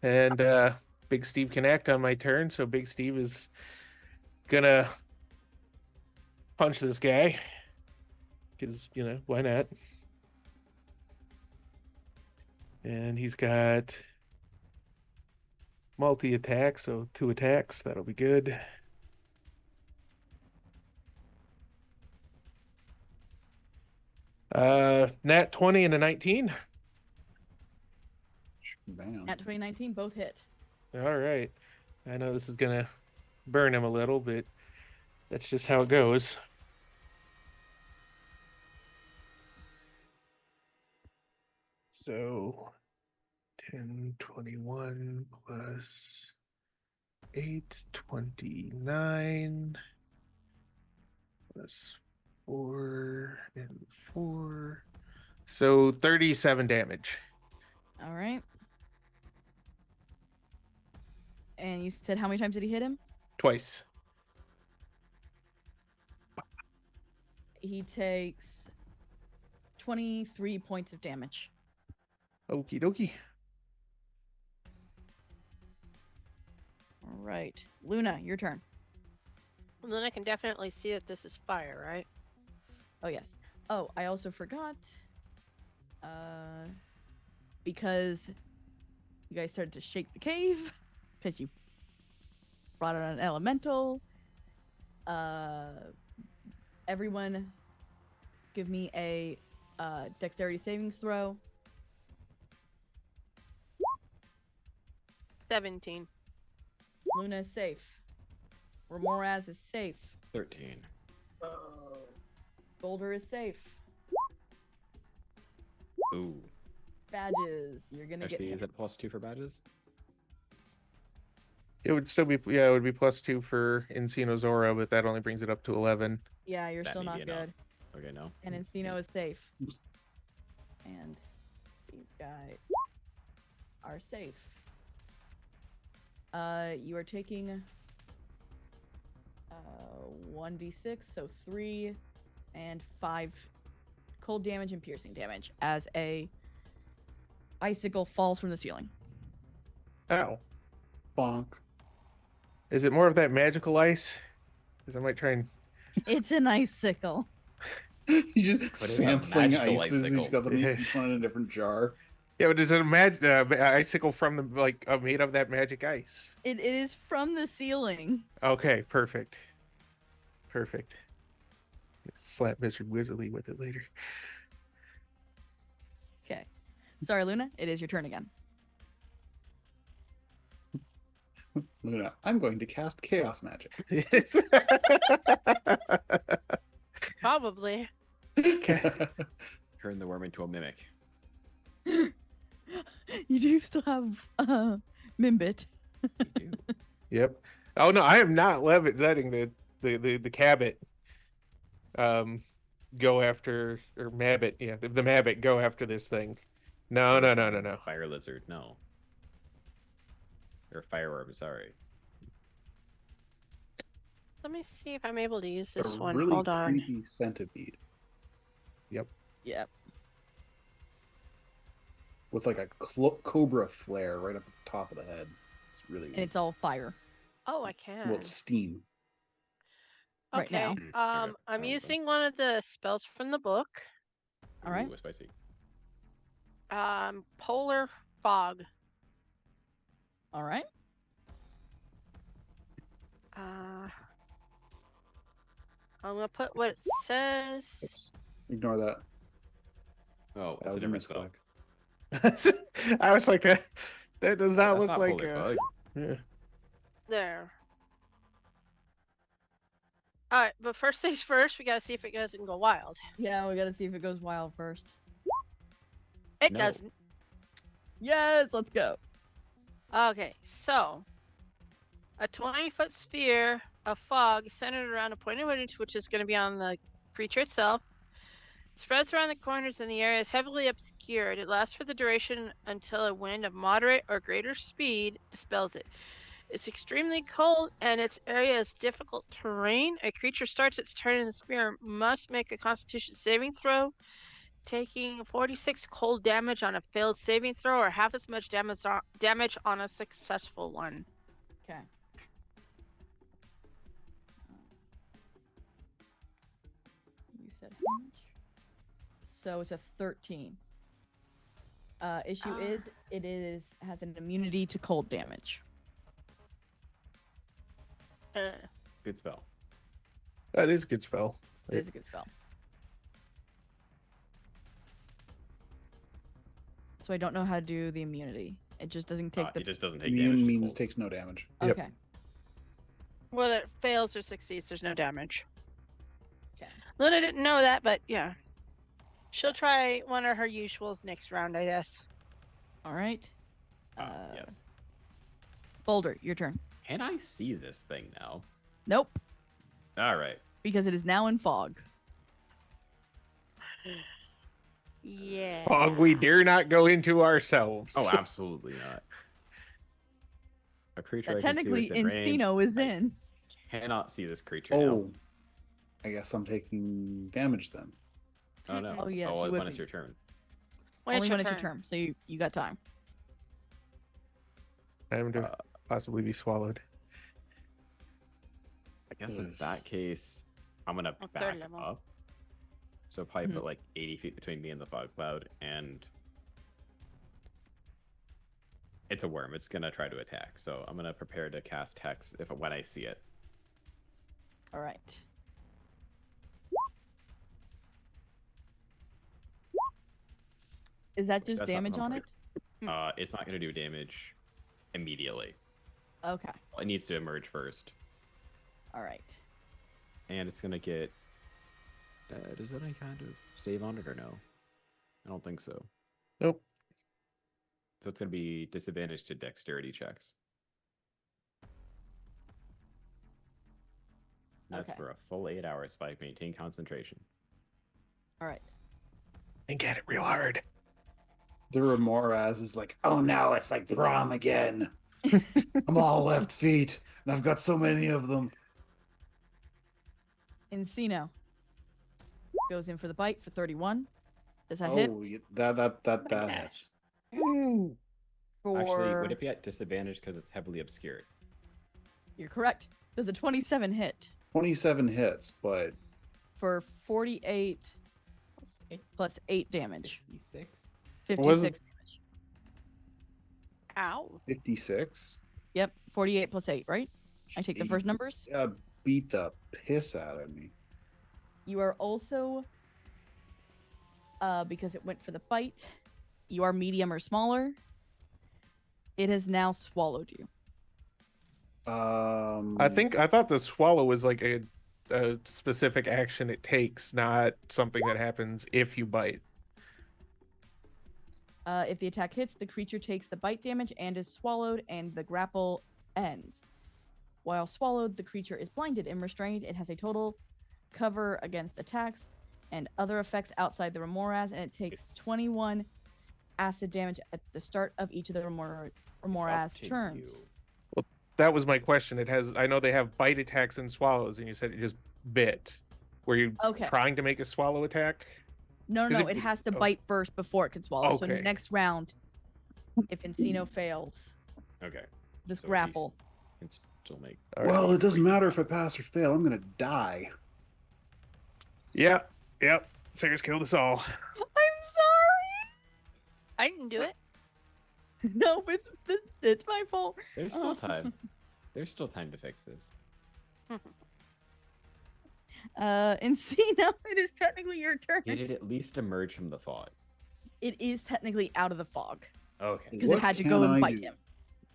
And Big Steve can act on my turn, so Big Steve is gonna punch this guy. Because, why not? And he's got multi-attack, so 2 attacks. That'll be good. Nat 20 and a 19. Bam. At 2019, both hit. All right. I know this is going to burn him a little, but that's just how it goes. So 10, 21 plus 8, 29 plus 4 and 4. So 37 damage. All right. And you said how many times did he hit him? Twice. He takes 23 points of damage. Okie dokie. All right. Luna, your turn. Well, then I can definitely see that this is fire, right? Oh, yes. Oh, I also forgot. Because you guys started to shake the cave because you brought out an elemental. Everyone give me a dexterity savings throw. 17. Luna is safe. Ramoraz is safe. 13. Boulder is safe. Ooh. Badges. You're gonna Actually, is get that +2 for badges? It would still be, it would be +2 for Encino Zora, but that only brings it up to 11. Yeah, you're That still may not be enough. good. Okay, no. And Encino is safe. And these guys are safe. You are taking 1d6, so 3 and 5 cold damage and piercing damage as a icicle falls from the ceiling. Ow. Bonk. Is it more of that magical ice? Because I might try and. It's an icicle. He's just But it's a sampling magical ices. He's icicle. got them each one in a different jar. Yeah, but is it a icicle from the made of that magic ice? It is from the ceiling. Okay, perfect. Perfect. Slap Mr. Wizardly with it later. Okay. Sorry, Luna. It is your turn again. Luna, I'm going to cast Chaos Magic. Yes. Probably. Turn the worm into a mimic. You do still have Mimbit. You do. Yep. Oh no, I am not letting the Cabot go after, or Mabbit, yeah, the Mabbit go after this thing. No. Fire lizard, no. Or fireworm, sorry. Let me see if I'm able to use this A one. really Hold on. creepy centipede Yep. with like a cobra flare right up at the top of the head. It's really And it's all fire. Oh, I can. well, it's steam. right Okay. now. Okay, I'm probably. using one of the spells from the book. All right. Ooh, spicy. Polar fog. All right. I'm gonna put what it says. Oops. Ignore that. Oh, That that's a was a different misclick. spell. I was like, that does not That's look not like. polar fog. Yeah. There. Alright, but first things first, we gotta see if it doesn't go wild. Yeah, we gotta see if it goes wild first. It No. doesn't. Yes, let's go. Okay, so a 20-foot sphere of fog centered around a point of image, which is going to be on the creature itself, spreads around the corners and the area is heavily obscured. It lasts for the duration until a wind of moderate or greater speed dispels it. It's extremely cold and its area is difficult terrain. A creature starts its turn in the sphere must make a Constitution saving throw, taking 46 cold damage on a failed saving throw or half as much damage on a successful one. Okay. You said how much? So it's a 13. Issue is it has an immunity to cold damage. Good spell. That is a good spell. It is a good spell. So I don't know how to do the immunity. It just doesn't take the. It just doesn't take Immune damage. to means cold. takes no damage. Yep. Okay. Whether it fails or succeeds, there's no damage. Okay. Luna didn't know that, but yeah. She'll try one of her usuals next round, I guess. All right. Yes. Boulder, your turn. Can I see this thing now? Nope, All right. because it is now in fog. Yeah. Fog we dare not go into ourselves. Oh, absolutely not. A creature I can see Technically, within range. Encino is I in. cannot see this creature now. Oh, I guess I'm taking damage then. Oh no. Oh, yes, Oh, you when would it's be. your turn. When Only it's when your it's your turn. turn, so you got time. Time to possibly be swallowed. I guess in that case, I'm gonna Oh, third back level. up. So probably Mhm. put like 80 feet between me and the fog cloud, and it's a worm. It's gonna try to attack. So I'm gonna prepare to cast Hex when I see it. All right. Is that just That's not damage on it? It's not gonna do damage immediately. Okay. It needs to emerge first, All right. and it's gonna get. Does that any kind of save on it or no? I don't think so. Nope. So it's gonna be disadvantage to dexterity checks. And that's Okay. for a full 8 hours if I maintain concentration. All right. And get it real hard. The Remoraz is like, oh no, it's like Grom again. I'm all left feet, and I've got so many of them. Encino goes in for the bite for 31. Does that hit? Oh, that hits. For... Actually, would it be at disadvantage because it's heavily obscured? You're correct. Does a 27 hit 27 hits, but for 48 plus 8 damage? 56. 56 damage. Ow. 56. Yep. 48 plus 8, right? I take the first numbers. Beat the piss out of me. You are also, because it went for the bite, you are medium or smaller. It has now swallowed you. I thought the swallow was like a specific action it takes, not something that happens if you bite. If the attack hits, the creature takes the bite damage and is swallowed, and the grapple ends. While swallowed, the creature is blinded and restrained. It has a total cover against attacks and other effects outside the Remoraz, and it takes 21 acid damage at the start of each of the Remoraz turns. Well, that was my question. I know they have bite attacks and swallows, and you said it just bit. Were you trying to make a swallow attack? No, it has to bite first before it can swallow. So Okay. next round, if Encino fails, Okay. this So grapple. he can still make. Well, it doesn't matter if I pass or fail. I'm gonna die. Yep. Sayers killed us all. I'm sorry. I didn't do it. No, it's my fault. There's still time. There's still time to fix this. Encino, it is technically your turn. Did it at least emerge from the fog? It is technically out of the fog Okay. because it What had to can go and I bite do? him.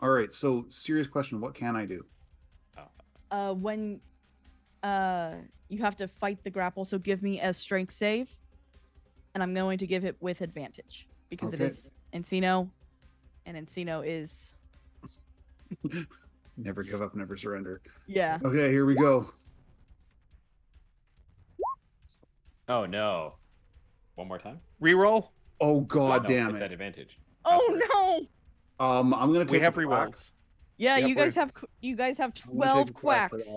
All right, so serious question. What can I do? When you have to fight the grapple, so give me a strength save, and I'm going to give it with advantage because it Okay. is Encino, and Encino is Never give up, never surrender. yeah. Okay, here we go. Oh no. One more time? Reroll. Oh god No, damn it's at it. advantage. Oh no! I'm gonna take We have the rerolls. quack. Yeah, Yep, you guys have 12 quacks.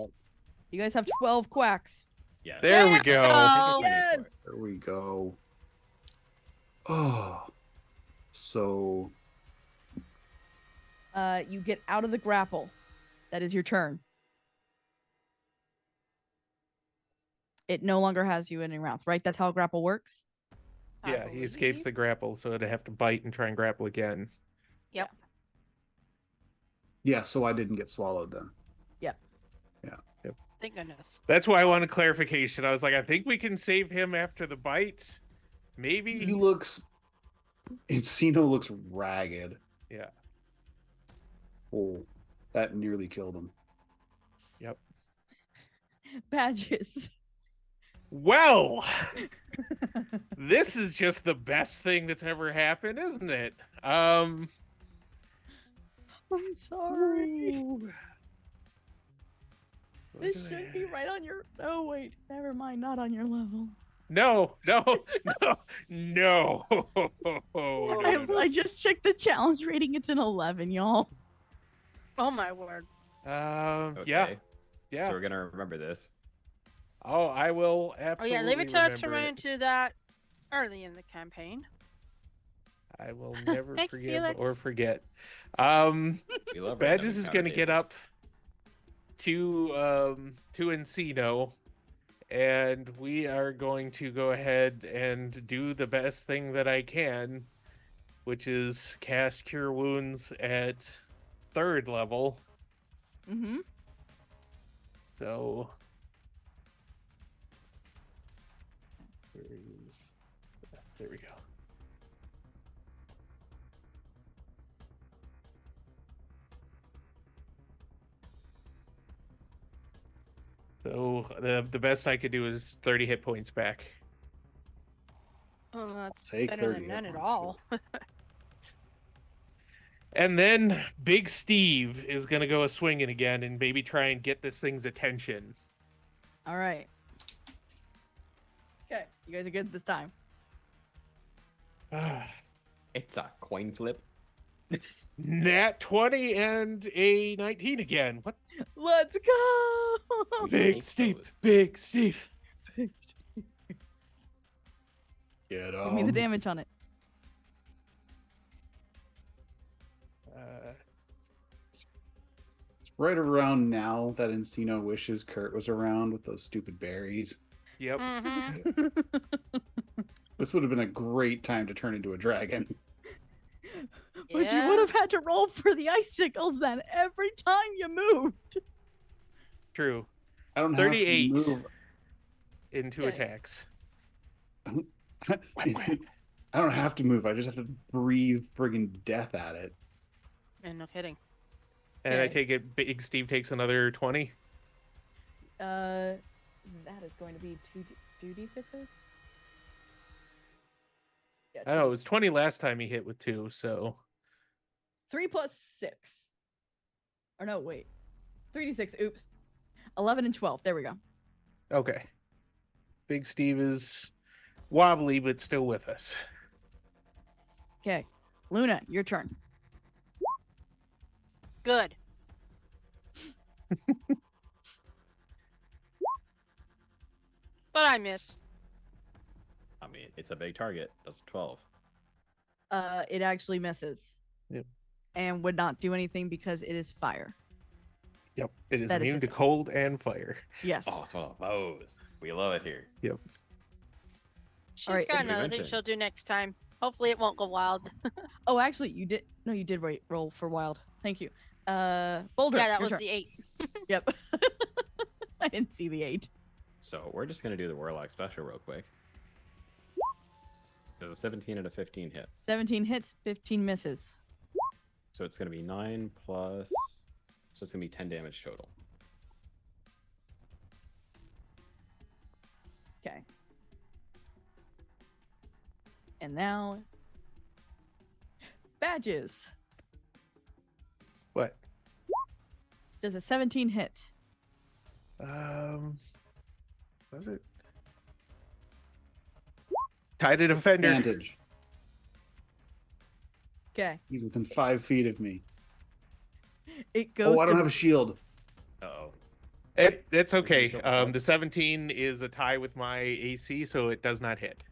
You guys have 12 quacks. Yes. There we go. Oh, Take a yes. 20 There we go. Oh, so You get out of the grapple. That is your turn. It no longer has you in any rounds, right? That's how a grapple works. Yeah, he escapes the grapple, so it'd have to bite and try and grapple again. Yep. yeah, so I didn't get swallowed then. Thank goodness. That's why I wanted clarification. I was like, I think we can save him after the bite. Maybe. He looks. Encino looks ragged. Yeah. Oh, that nearly killed him. Yep. Badges. Well, this is just the best thing that's ever happened, isn't it? I'm sorry. Ooh. What This do I- should be right on your. Oh wait, never mind. Not on your level. No, no, no, no. I just checked the challenge rating. It's an 11, y'all. Oh my word. Yeah, Okay. yeah. So we're gonna remember this. Oh, I will Oh absolutely yeah, leave it to us to remember run it. into that early in the campaign. I will never Thank you, forgive Felix. or forget. We love random Badges is encounter going to get tables. up to Encino, and we are going to go ahead and do the best thing that I can, which is cast Cure Wounds at 3rd level. Mm-hmm. So there we go. So the best I could do is 30 hit points back. Well, that's Take better 30 than hit none at points, all. And then Big Steve is gonna go a swinging again and maybe try and get this thing's attention. All right. Okay, you guys are good this time. It's a coin flip. Nat 20 and a 19 again. What? Let's go. Big Nice Steve. toes. Big Steve. Get Give me the damage on it. It's right around now that Encino wishes Kurt was around with those stupid berries. Yep. Mm-hmm. This would have been a great time to turn into a dragon. But you would have had to roll for the icicles then every time you moved. True. I don't 38 have to move. into Okay. attacks. I don't have to move. I just have to breathe friggin' death at it. And no kidding. And I Okay. take it Big Steve takes another 20. That is going to be two d6s. Yeah, I know it was 20 last time he hit with 2, so 3 plus 6. Or no, wait. 3d6. Oops. 11 and 12. There we go. okay. Big Steve is wobbly but still with us. Okay. Luna, your turn. Good. But I missed. I mean, it's a big target. That's 12. It actually misses. Yep. And would not do anything because it is fire. Yep. It is That is immune to its- cold and fire. Yes. Oh, it's one of those. We love it here. She's Alright, got it's- another thing Mention. she'll do next time. Hopefully it won't go wild. Oh, actually, you did. No, you did roll for wild. Thank you. Boulder. Yeah, that your was turn. the 8. Yep. I didn't see the 8. So we're just gonna do the Warlock special real quick. Does a 17 and a 15 hit? 17 hits, 15 misses. So it's gonna be 9 plus. So it's gonna be 10 damage total. Okay. And now, badges. What? Does a 17 hit? Was it? Tied a defender. Advantage. Okay. He's within 5 feet of me. It goes. Oh, I don't to- have a shield. Uh-oh. It's okay. Shield slug. The 17 is a tie with my AC, so it does not hit.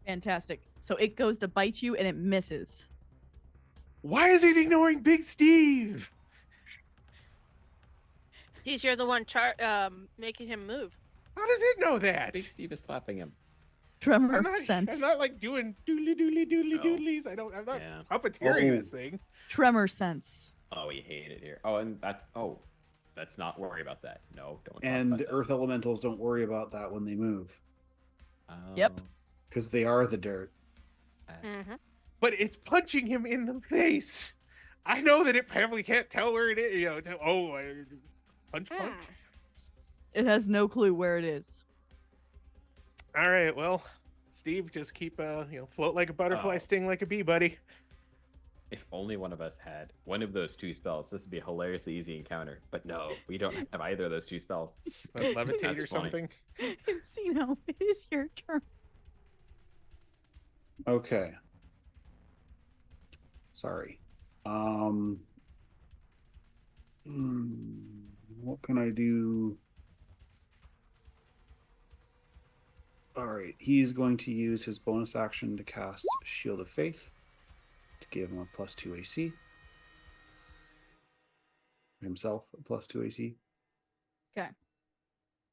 Fantastic. So it goes to bite you and it misses. Why is it ignoring Big Steve? Geez, you're the one making him move. How does it know that? Big Steve is slapping him. Tremor I'm sense. not like doing doodly doodly doodly No. doodlies. I'm not Yeah. puppeteering Oh. this thing. Tremor sense. Oh, we hate it here. Oh, and let's not worry about that. No, don't. talk And about that. earth elementals don't worry about that when they move. Yep. Because they are the dirt. Mm-hmm. But it's punching him in the face. I know that it probably can't tell where it is. You know, punch. It has no clue where it is. All right, well, Steve, just keep float like a butterfly, Oh. sting like a bee, buddy. If only one of us had one of those two spells, this would be a hilariously easy encounter. But no, we don't have either of those two spells. What, levitate That's or funny. something? Encino, it is your turn. Okay. Sorry. What can I do? All right, he's going to use his bonus action to cast Shield of Faith to give him a +2 AC. Himself a +2 AC. Okay.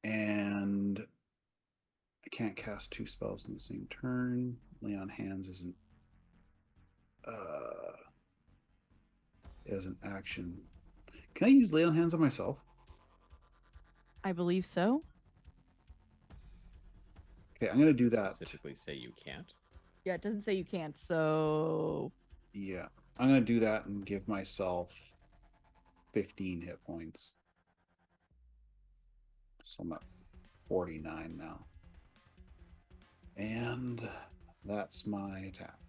And I can't cast two spells in the same turn. Lay on Hands isn't as an action. Can I use Lay on Hands on myself? I believe so. Okay, I'm gonna do that. Specifically say you can't. Yeah, it doesn't say you can't, so Yeah, I'm gonna do that and give myself 15 hit points. So I'm at 49 now. And that's my attack.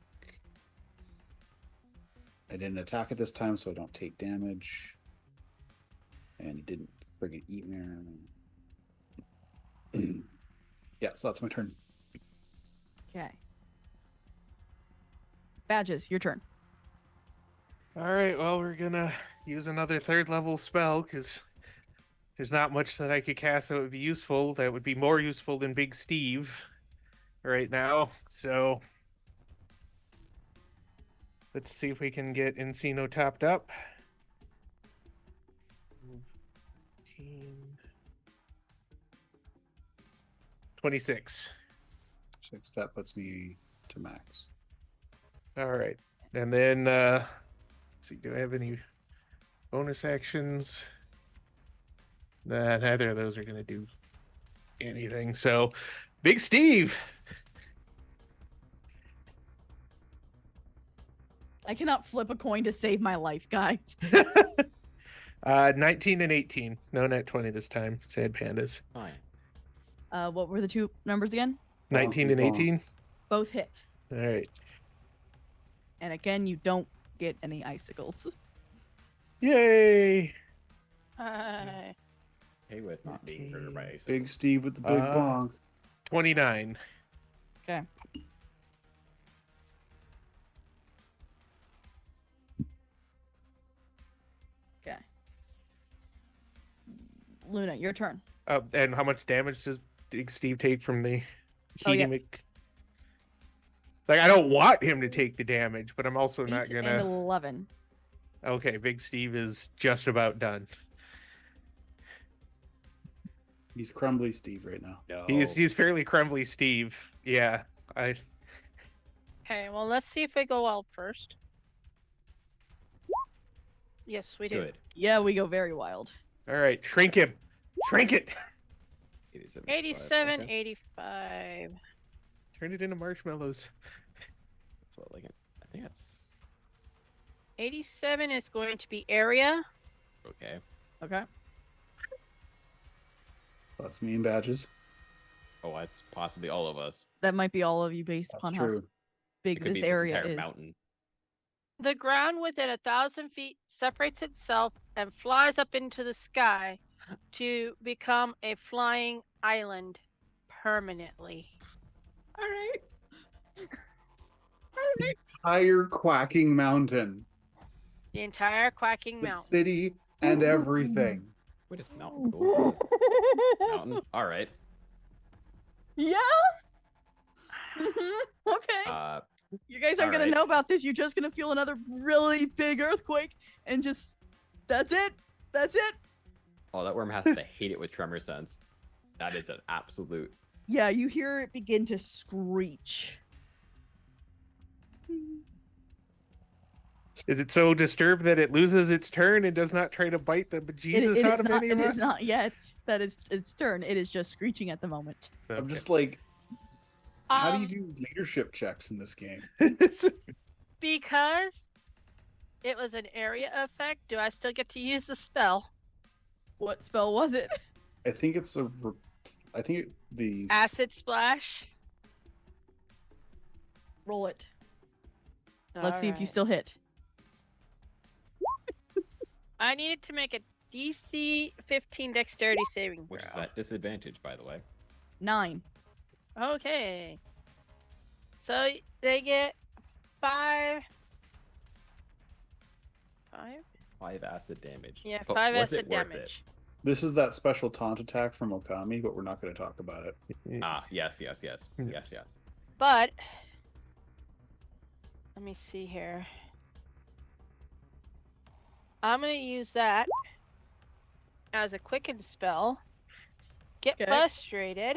I didn't attack it this time, so I don't take damage. And it didn't friggin' eat me. Yeah, so that's my turn. okay. Badges, your turn. All right, well, we're gonna use another 3rd level spell because there's not much that I could cast that would be useful. That would be more useful than Big Steve right now. So let's see if we can get Encino topped up. 26. 6, that puts me to max. All right. And then, let's see, do I have any bonus actions? Nah, neither of those are going to do anything. So, Big Steve. I cannot flip a coin to save my life, guys. 19 and 18. No net 20 this time. Sad pandas. Fine. What were the two numbers again? 19 and 18. Both hit. All right. And again, you don't get any icicles. Yay. Hi. Hey, with not being hurt by ice. Big Steve with the big bonk. 29. Okay. Okay. Luna, your turn. And how much damage does Big Steve take from the Oh, yeah. heating? Like, I don't want him to take the damage, but I'm also not 8 gonna. and 11. Okay, Big Steve is just about done. He's crumbly Steve right now. No. He's fairly crumbly Steve. Yeah. Okay, well, let's see if we go out first. Yes, we do. Good. Yeah, we go very wild. All right, shrink him. Shrink it. 87. 87, Okay. 85. Turn it into marshmallows. That's what, like, I think that's 87 is going to be area. okay. Okay. That's me and Badges. Oh, that's possibly all of us. That might be all of you based That's upon how true. It big could this be area entire is. mountain. The ground within 1,000 feet separates itself and flies up into the sky to become a flying island permanently. All right. Entire quacking mountain. The entire quacking The mountain. city and everything. What is mountain cool? Mountain. All right. Yeah. Okay. You guys aren't gonna alright. know about this. You're just gonna feel another really big earthquake, and just that's it. That's it. Oh, that worm has to hate it with tremor sense. That is an absolute. Yeah, you hear it begin to screech. Is it so disturbed that it loses its turn and does not try to bite the bejesus out of any of It us? is not yet. That is its turn. It is just screeching at the moment. I'm Okay. just like, how do you Um, do leadership checks in this game? Because it was an area effect, do I still get to use the spell? What spell was it? I think it's a. I think the Acid splash? Roll it. Let's see if you Alright. still hit. I needed to make a DC 15 Dexterity saving throw. Which is at disadvantage, by the way. 9. Okay. So they get 5. 5? 5 acid damage. Yeah, But 5 was acid it worth damage. This is that special taunt attack from Okami, but we're not going to talk about it. Ah, yes. But let me see here. I'm gonna use that as a quicken spell. Get Okay. frustrated,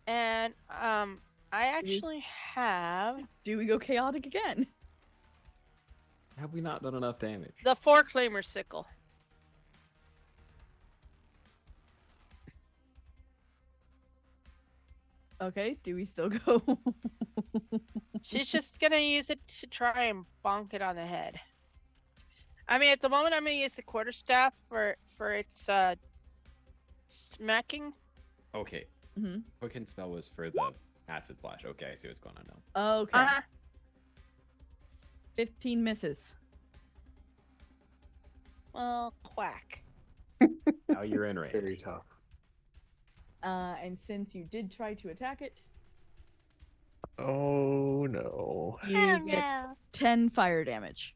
and I actually have Do we go chaotic again? Have we not done enough damage? the Foreclaimer Sickle. Okay, do we still go? She's just gonna use it to try and bonk it on the head. I mean, at the moment, I'm gonna use the quarterstaff for its smacking. Okay. hmm Quicken spell was for the acid splash. Okay, I see what's going on now. Okay. 15 misses. Well, quack. Now you're in range. Very tough. And since you did try to attack it, Oh no. you Oh get no. 10 fire damage.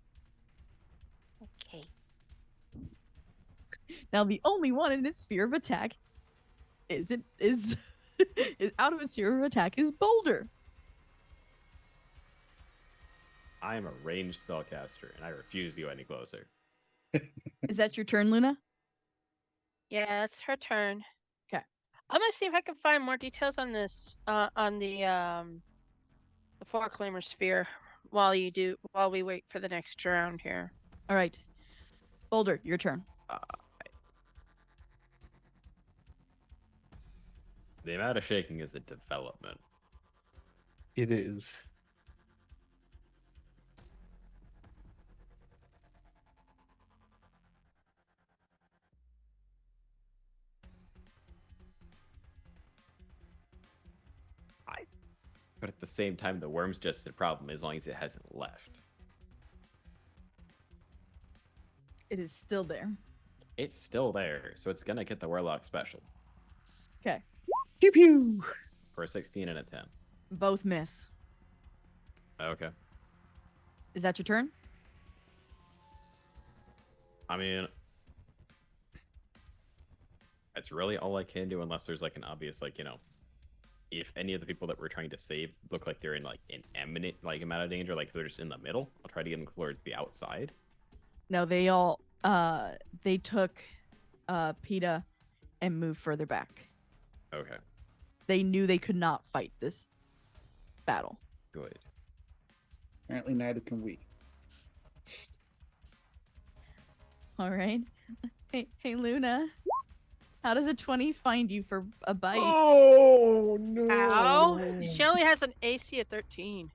Okay. Now the only one in its sphere of attack is out of its sphere of attack is Boulder. I am a ranged spellcaster, and I refuse to go any closer. Is that your turn, Luna? Yeah, it's her turn. 'Kay. I'm gonna see if I can find more details on this, on the Foreclaimer Sphere while we wait for the next round here. All right. Boulder, your turn. The amount of shaking is a development. It is. But at the same time, the worm's just a problem as long as it hasn't left. It is still there. It's still there, so it's gonna get the warlock special Okay. Pew pew. for a 16 and a 10. Both miss. Okay. Is that your turn? I mean, that's really all I can do unless there's like an obvious, like, if any of the people that we're trying to save look like they're in like an imminent like amount of danger, like if they're just in the middle, I'll try to get them towards the outside. No, they all they took PETA and moved further back. Okay, They knew they could not fight this battle. good. Apparently, neither can we. All right. Hey Luna. How does a 20 find you for a bite? Oh no. Ow! She only has an AC of 13.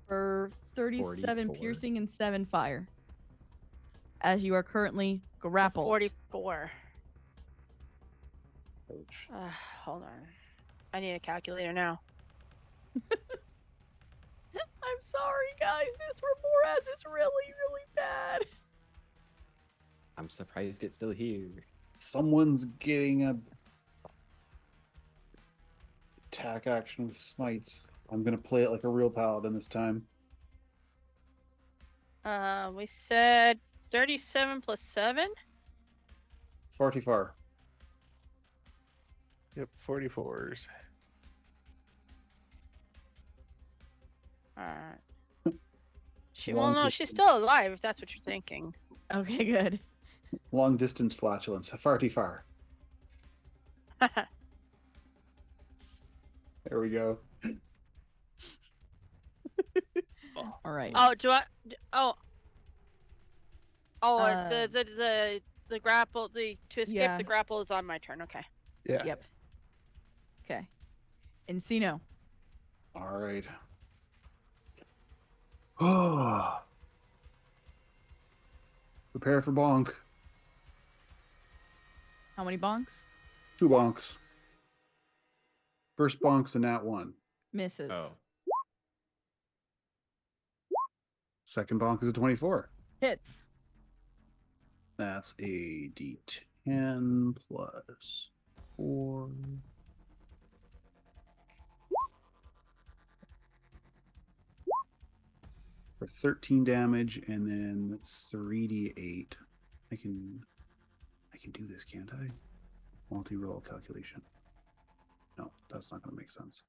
For 37 44. piercing and 7 fire. As you are currently grappled. 44. Ouch. Hold on. I need a calculator now. I'm sorry, guys. This Remoras is really, really bad. I'm surprised it's still here. Someone's getting a attack action with smites. I'm gonna play it like a real paladin this time. We said 37 plus 7? 44. Yep, 44s. Alright. Long Well, no, she's distance. still alive if that's what you're thinking. Okay, good. Long distance flatulence. Farty far. There we go. All right. Oh, do I? Oh. Oh, Uh, the grapple, to escape yeah. the grapple is on my turn. Okay. Yeah. Yep. Okay. Encino. All right. Oh. Prepare for bonk. How many bonks? 2 bonks. First bonk's a nat 1. Misses. Oh, Second bonk is a 24. Hits. That's a D10 plus 4. For 13 damage, and then 3d8. I can do this, can't I? Multi-roll calculation. No, that's not going to make sense.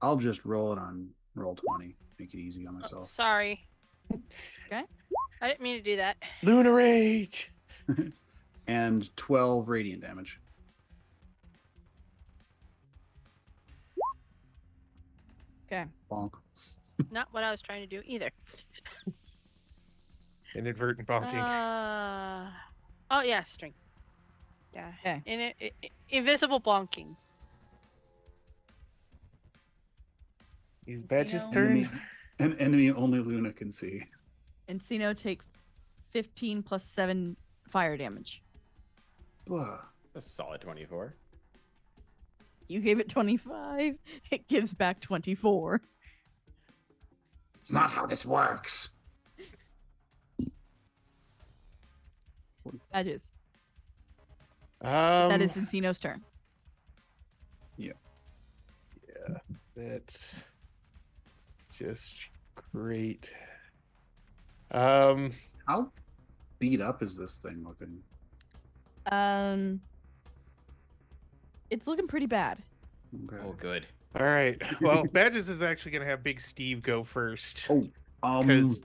I'll just roll it on roll 20. Make it easy on myself. Sorry. Okay. I didn't mean to do that. Lunar Rage. And 12 radiant damage. Okay. Bonk. Not what I was trying to do either. Inadvertent bonking. Oh yeah, strength. Yeah. Okay. Invisible bonking. He's Badge's Encino. turn. An enemy only Luna can see. Encino take 15 plus 7 fire damage. Blah. A solid 24. You gave it 25. It gives back 24. It's not how this works. Badges. That That is Encino's turn. That's just great. How How beat up is this thing looking? It's looking pretty bad. Okay. Oh, good. All right. Well, Badges is actually going to have Big Steve go first. Oh, Because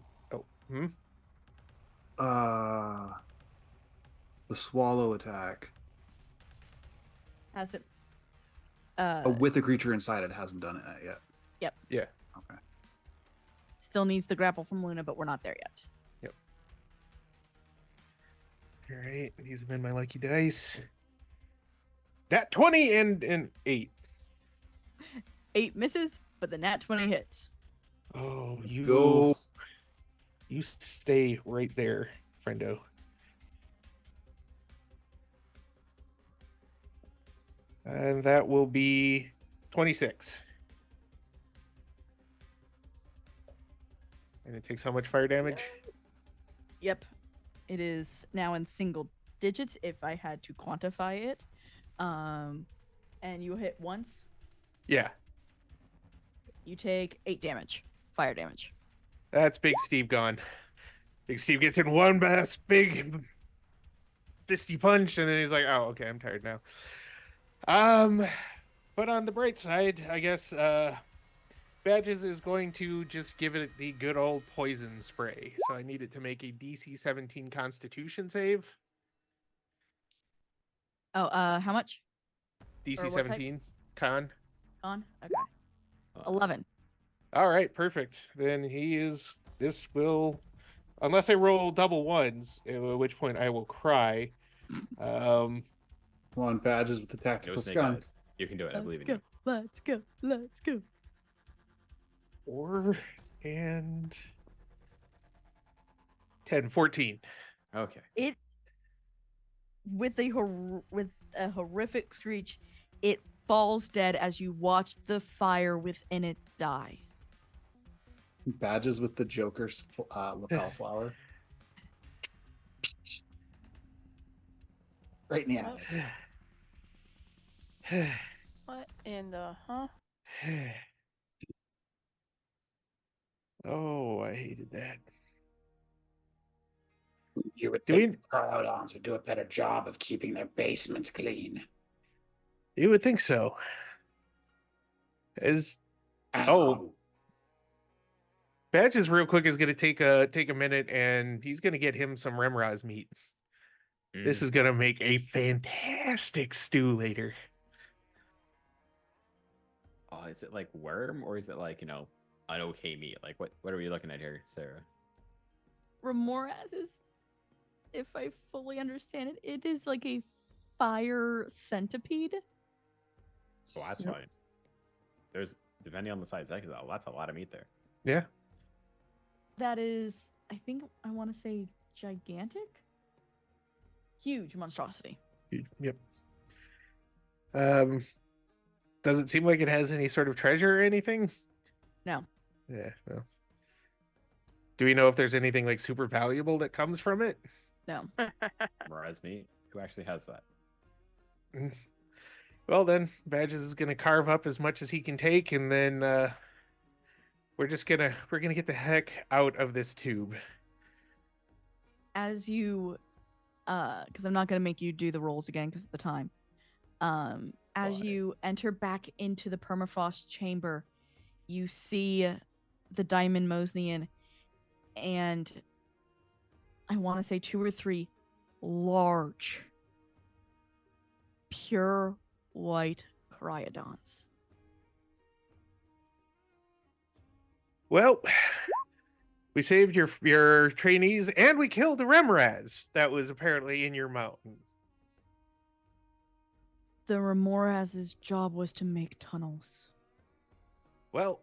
the swallow attack. Has it? With the creature inside it hasn't done it yet. Yep. Yeah. Okay. Still needs the grapple from Luna, but we're not there yet. All right. These have been my lucky dice. That 20 and 8. 8 misses, but the nat 20 hits. Oh, Let's you go. You stay right there, friendo. And that will be 26. And it takes how much fire damage? Yep. It is now in single digits if I had to quantify it. And you hit once, Yeah. you take 8 damage. Fire damage. That's Big Steve gone. Big Steve gets in one big fisty punch, and then he's like, "Oh, okay, I'm tired now." But on the bright side, I guess Badges is going to just give it the good old poison spray. So I need it to make a DC 17 Constitution save. Oh, how much? DC Or what type? 17 con. On? Okay. 11. All right, perfect. Then this will, unless I roll double ones, at which point I will cry. Come on, Badges with the No tactical snake skunk. eyes. You can do it. I Let's believe in go. you. Let's go. Let's go. 4 and 10, 14. Okay. It with a horrific screech, it falls dead as you watch the fire within it die. Badges with the Joker's lapel flower. Right in the eyes. What in the huh? Oh, I hated that. You would Do think we- the Crawdons would do a better job of keeping their basements clean. You would think so. Badges real quick is going to take a minute, and he's going to get him some Remraz meat. This is going to make a fantastic stew later. Oh, is it like worm or is it like, an okay meat? Like what are we looking at here, Sarah? Remoraz is, if I fully understand it, it is like a fire centipede. Oh, that's Yep. fine. There's, depending on the size, that's a lot of meat there. Yeah. That is, I think I want to say gigantic. Huge monstrosity. Yep. Does it seem like it has any sort of treasure or anything? No. Yeah, well. Do we know if there's anything like super valuable that comes from it? No. Whereas me, who actually has that? Well, then Badges is gonna carve up as much as he can take, and then we're gonna get the heck out of this tube. As you, because I'm not gonna make you do the rolls again because of the time. As Why? you enter back into the permafrost chamber, you see the Diamond Mosnian and I want to say 2 or 3 large, pure white cryodons. Well, we saved your trainees, and we killed a Remraz that was apparently in your mountain. The Remoraz's job was to make tunnels. Well,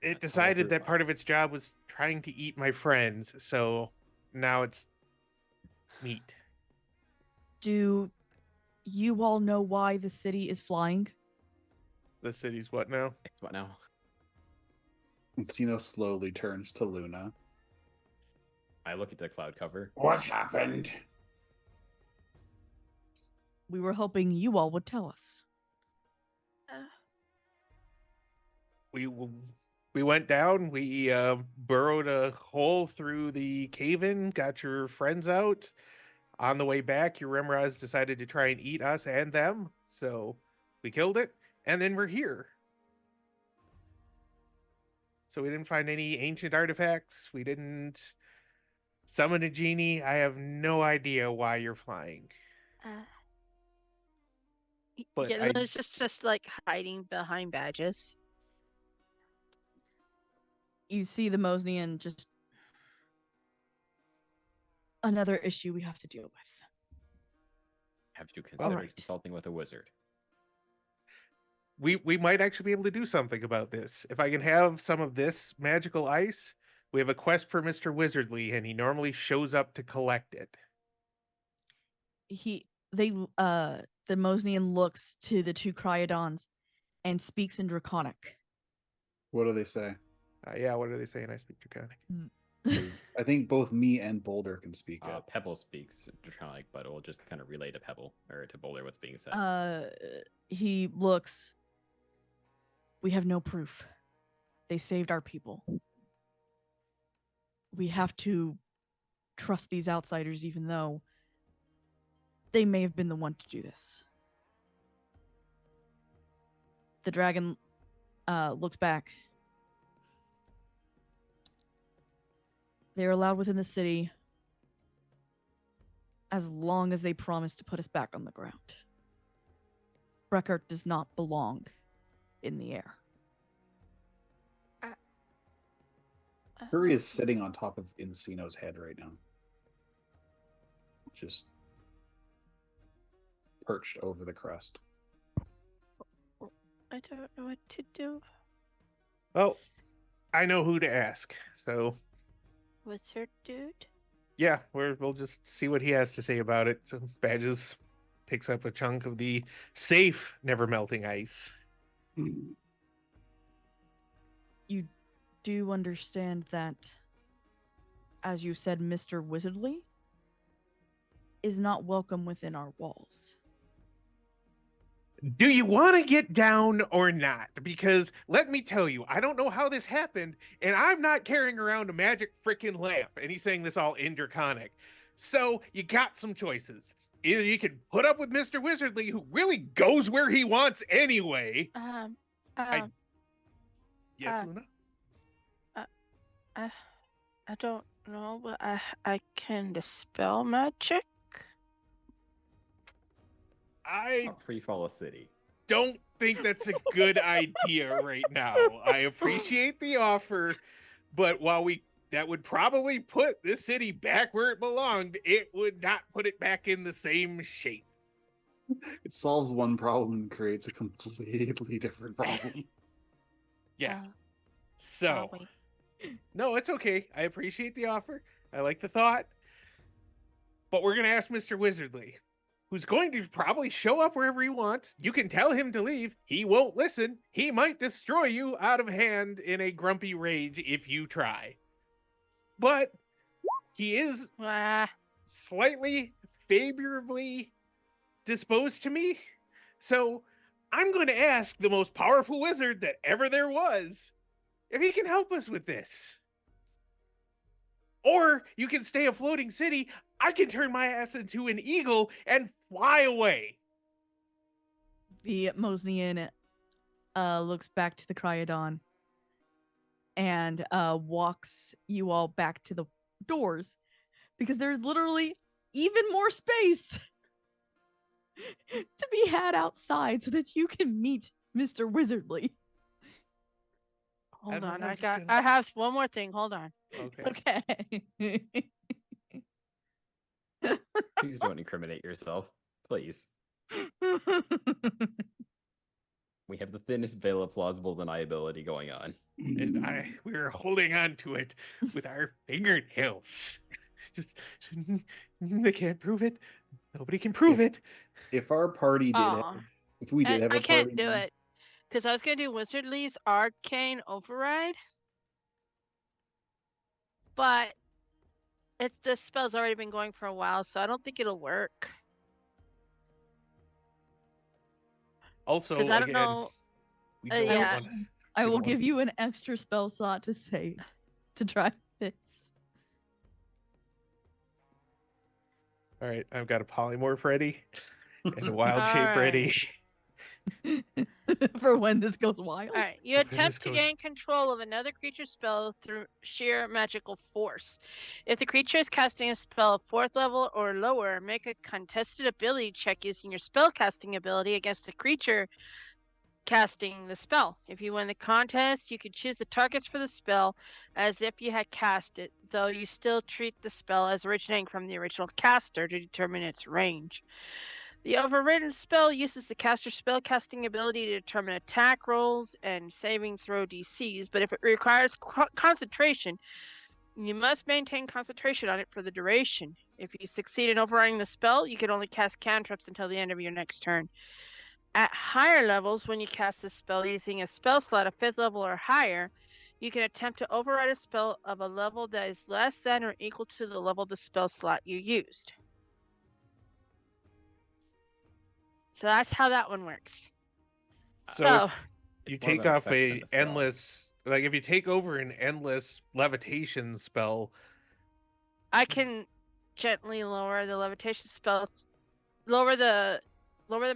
it That's all decided through that part us. of its job was trying to eat my friends, so now it's meat. Do you all know why the city is flying? The city's what now? It's what now? Encino slowly turns to Luna. I look at the cloud cover. What happened? We were hoping you all would tell us. We went down. We burrowed a hole through the cave-in. Got your friends out. On the way back, your Remraz decided to try and eat us and them. So we killed it, and then we're here. So we didn't find any ancient artifacts. We didn't summon a genie. I have no idea why you're flying. But yeah, I- it's just like hiding behind Badges. You see the Mosnian just another issue we have to deal with. Have you considered Alright. consulting with a wizard? We might actually be able to do something about this. If I can have some of this magical ice, we have a quest for Mr. Wizardly, and he normally shows up to collect it. The Mosnian looks to the 2 cryodons and speaks in Draconic. What do they say? Yeah, what are they saying? I speak Draconic. 'Cause I think both me and Boulder can speak it. Pebble speaks Draconic, but it will just kind of relay to Pebble or to Boulder what's being said. He looks. We have no proof. They saved our people. We have to trust these outsiders, even though they may have been the one to do this. The dragon looks back. They are allowed within the city as long as they promise to put us back on the ground. Breckert does not belong in the air. Curry is sitting on top of Encino's head right now. Just perched over the crest. I don't know what to do. Well, I know who to ask. So, What's your dude? yeah, we'll just see what he has to say about it. So, Badges picks up a chunk of the safe, never melting ice. You do understand that, as you said, Mr. Wizardly is not welcome within our walls. Do you want to get down or not? Because let me tell you, I don't know how this happened, and I'm not carrying around a magic freaking lamp. And he's saying this all in Draconic. So you got some choices. Either you can put up with Mr. Wizardly, who really goes where he wants anyway. Yes, uh, Luna? I don't know, but I can dispel magic. I Free fall a city. don't think that's a good idea right now. I appreciate the offer, but while that would probably put this city back where it belonged, it would not put it back in the same shape. It solves one problem and creates a completely different problem. Yeah. Oh, So, wait. no, it's okay. I appreciate the offer. I like the thought. But we're going to ask Mr. Wizardly, who's going to probably show up wherever he wants. You can tell him to leave. He won't listen. He might destroy you out of hand in a grumpy rage if you try. but he is Ah, slightly favorably disposed to me. So I'm going to ask the most powerful wizard that ever there was if he can help us with this. Or you can stay a floating city. I can turn my ass into an eagle and fly away. The Mosnian looks back to the Cryodon and walks you all back to the doors because there's literally even more space to be had outside so that you can meet Mr. Wizardly. hold I'm on. just gonna- I have one more thing. Hold on. Okay. Okay. Please don't incriminate yourself. Please. We have the thinnest veil of plausible deniability going on. And we're holding on to it with our fingernails. Just they can't prove it. Nobody can prove it. If our party did, Aw. if we did have a I can't party, do it because I was gonna do Wizardly's Arcane Override, but the spell's already been going for a while, so I don't think it'll work. Also, Because I don't again, know. we Uh, don't yeah. want. I we will don't give want- you an extra spell slot to say to try this. All right, I've got a polymorph ready and a wild shape Alright. ready. For when this goes wild. All right, you When this attempt to goes- gain control of another creature's spell through sheer magical force. If the creature is casting a spell of 4th level or lower, make a contested ability check using your spell casting ability against the creature casting the spell. If you win the contest, you can choose the targets for the spell as if you had cast it, though you still treat the spell as originating from the original caster to determine its range. The overridden spell uses the caster's spellcasting ability to determine attack rolls and saving throw DCs, but if it requires concentration, you must maintain concentration on it for the duration. If you succeed in overriding the spell, you can only cast cantrips until the end of your next turn. At higher levels, when you cast the spell using a spell slot of 5th level or higher, you can attempt to override a spell of a level that is less than or equal to the level of the spell slot you used. So that's how that one works. So So, you It's more take about off effect than a the spell. endless, like if you take over an endless levitation spell, I can gently lower the levitation spell, lower the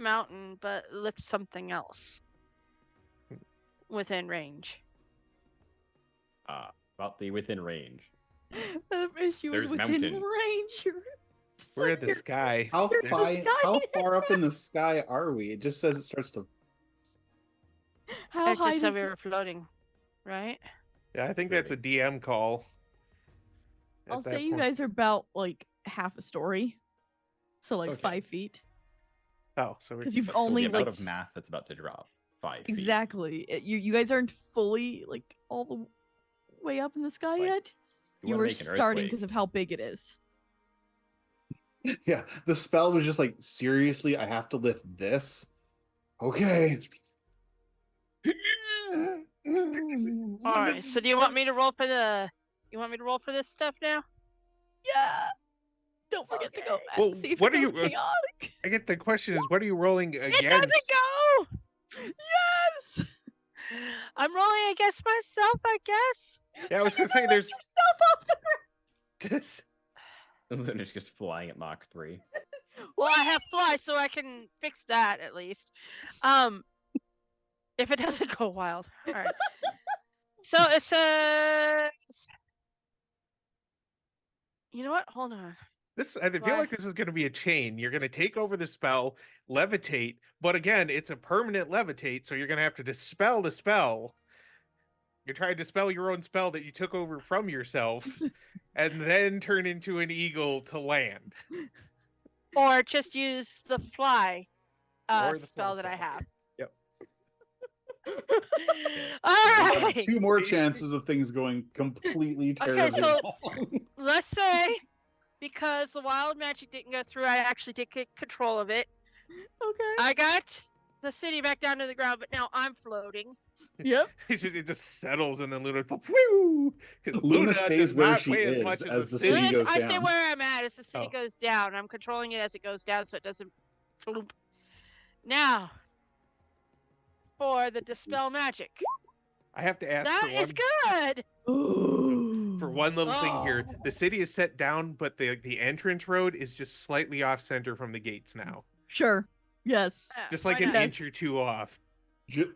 mountain, but lift something else within range. About the within range. The issue is There's within mountain. range. we're in the sky. how You're in the high, sky. how far up in the sky are we? It just says it starts to. How I high just said does we were floating, right? Yeah, I think that's a DM call. at I'll that say you point. guys are about like half a story. So like Okay. 5 feet. Oh, so we're Because you've But still only the amount like of mass that's about to drop. 5 feet. exactly. You guys aren't fully like all the way up in the sky Like, yet. You You wanna were make an starting earthquake. because of how big it is. Yeah, the spell was just like, seriously, I have to lift this. Okay. All right. So do you want me to roll for the? You want me to roll for this stuff now? Yeah. Don't forget to go Okay. back Well, and see if what it are goes you- chaotic. I get the question is, what are you rolling against? It doesn't go. Yes. I'm rolling against myself, I guess. Yeah, I was So gonna you say lift there's. yourself off the Just- Then it's just flying at Mach 3. Well, I have fly, so I can fix that at least. If it doesn't go wild. All right. So it says. You know what? Hold on. I feel Why? like this is going to be a chain. You're going to take over the spell, levitate, but again, it's a permanent levitate, so you're going to have to dispel the spell. You're trying to dispel your own spell that you took over from yourself, and then turn into an eagle to land. Or just use the fly Or the spell fly that I spell. have. Yep. All That's right. two more chances of things going completely terribly Okay, so- wrong. Let's say because the wild magic didn't go through, I actually did get control of it. Okay. I got the city back down to the ground, but now I'm floating. Yep. It just settles and then Luna, whew, because Luna Luna stays does where not she weigh as is much as as the a city city. goes I stay down. where I'm at as the city Oh. goes down. I'm controlling it as it goes down so it doesn't floop. Now, for the dispel magic. I have to ask That is good. for one little thing here. Oh. The city is set down, but the entrance road is just slightly off center from the gates now, Sure. Yes. just like why an not? inch or two off.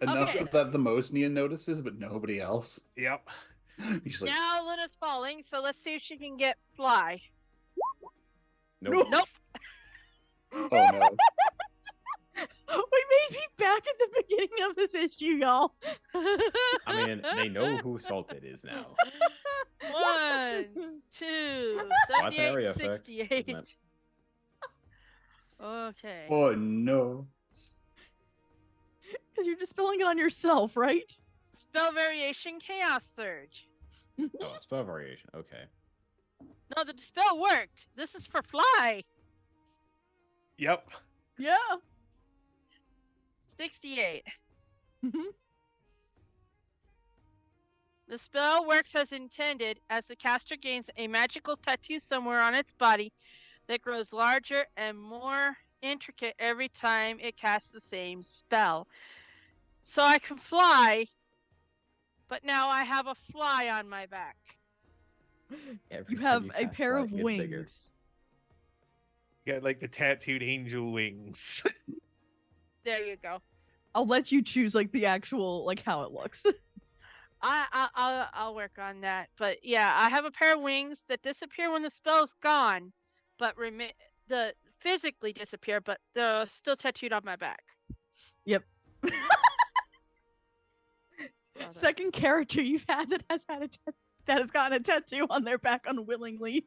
Enough Okay. that the Mosnian notices, but nobody else. Yep. He's like, Now Luna's falling, so let's see if she can get fly. Nope. Nope. oh no. We may be back at the beginning of this issue, y'all. I mean, they know whose fault it is now. 1, 2, Lots of 78, area effect, 68. isn't it? Okay. Oh no. Because you're dispelling it on yourself, right? Spell variation, chaos surge. Oh, spell variation. Okay. No, the dispel worked. This is for fly. Yep. Yeah. 68. Mhm. The spell works as intended as the caster gains a magical tattoo somewhere on its body that grows larger and more intricate every time it casts the same spell. So I can fly, but now I have a fly on my back. Every You time have you a cast pair fly, of it gets bigger. wings. You got like the tattooed angel wings. There you go. I'll let you choose like the actual like how it looks. I'll work on that. But yeah, I have a pair of wings that disappear when the spell's gone, but the physically disappear, but they're still tattooed on my back. Yep. Brother. Second character you've had that has that has gotten a tattoo on their back unwillingly.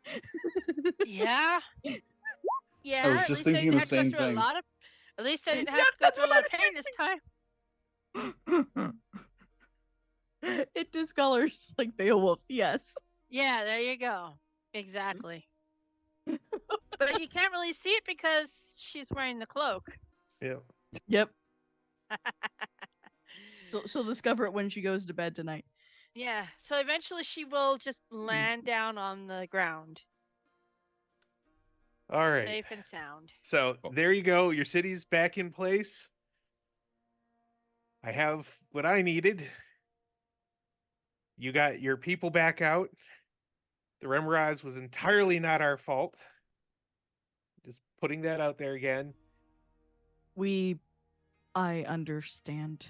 Yeah. Yeah. I was at just least I thinking didn't the have to go same through a thing. lot of. At least I didn't have Yeah, to go that's through a what lot of I'm pain this time. It discolors like Beowulf's, yes. Yeah, there you go. Exactly. But you can't really see it because she's wearing the cloak. Yep. Yep. She'll discover it when she goes to bed tonight. Yeah. So eventually she will just land down on the ground, All right. safe and sound. So there you go. Your city's back in place. I have what I needed. You got your people back out. The Remoraz was entirely not our fault. Just putting that out there again. I understand.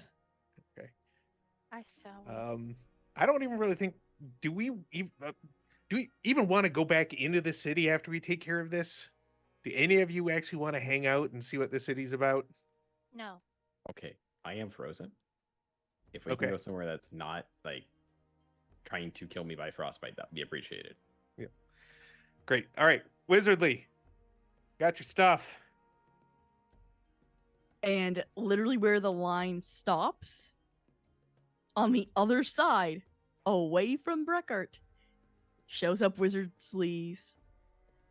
I saw. I don't even really think. Do we even want to go back into the city after we take care of this? Do any of you actually want to hang out and see what the city's about? No. Okay, I am frozen. If we Okay. can go somewhere that's not like trying to kill me by frostbite, that would be appreciated. Great. All right, Wizardly, got your stuff. And literally where the line stops, on the other side, away from Breckart, shows up Wizardly's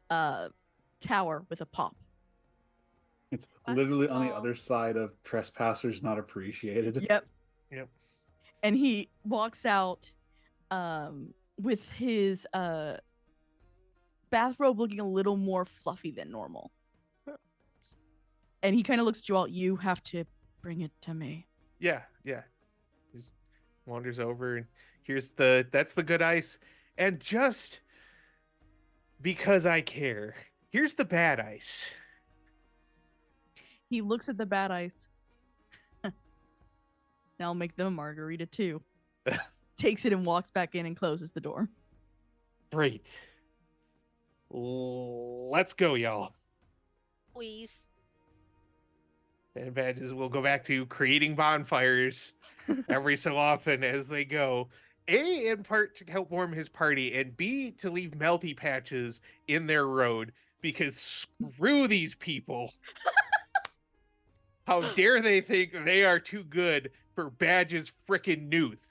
tower with a pop. It's What? literally on the Oh. other side of trespassers not appreciated. Yep. Yep. And he walks out with his bathrobe looking a little more fluffy than normal. And he kind of looks at you all, you have to bring it to me. Yeah. Just wanders over and that's the good ice. And just because I care, here's the bad ice. He looks at the bad ice. Now I'll make them a margarita too. Takes it and walks back in and closes the door. Great. Let's go, y'all. Please. And badges will go back to creating bonfires every so often as they go. A, in part to help warm his party, and B, to leave melty patches in their road, because screw these people. How dare they think they are too good for Badge's frickin' Newth?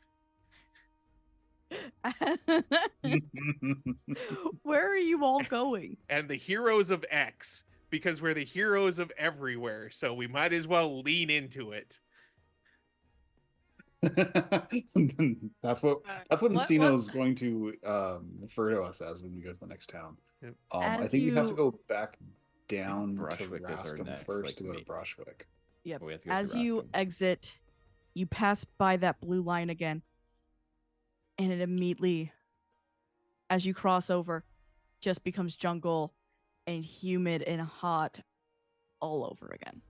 Where are you all going? And the heroes of X, because we're the heroes of everywhere, so we might as well lean into it. That's what Alright, that's what what- Encino is going to refer to us as when we go to the next town. Yep. I As think we have to you- go back down to Brushwick is our Rascom next, first like, to go to main- Brushwick. Yep. But we have to go As through you Rascom. exit, you pass by that blue line again, and it immediately, as you cross over, just becomes jungle and humid and hot all over again.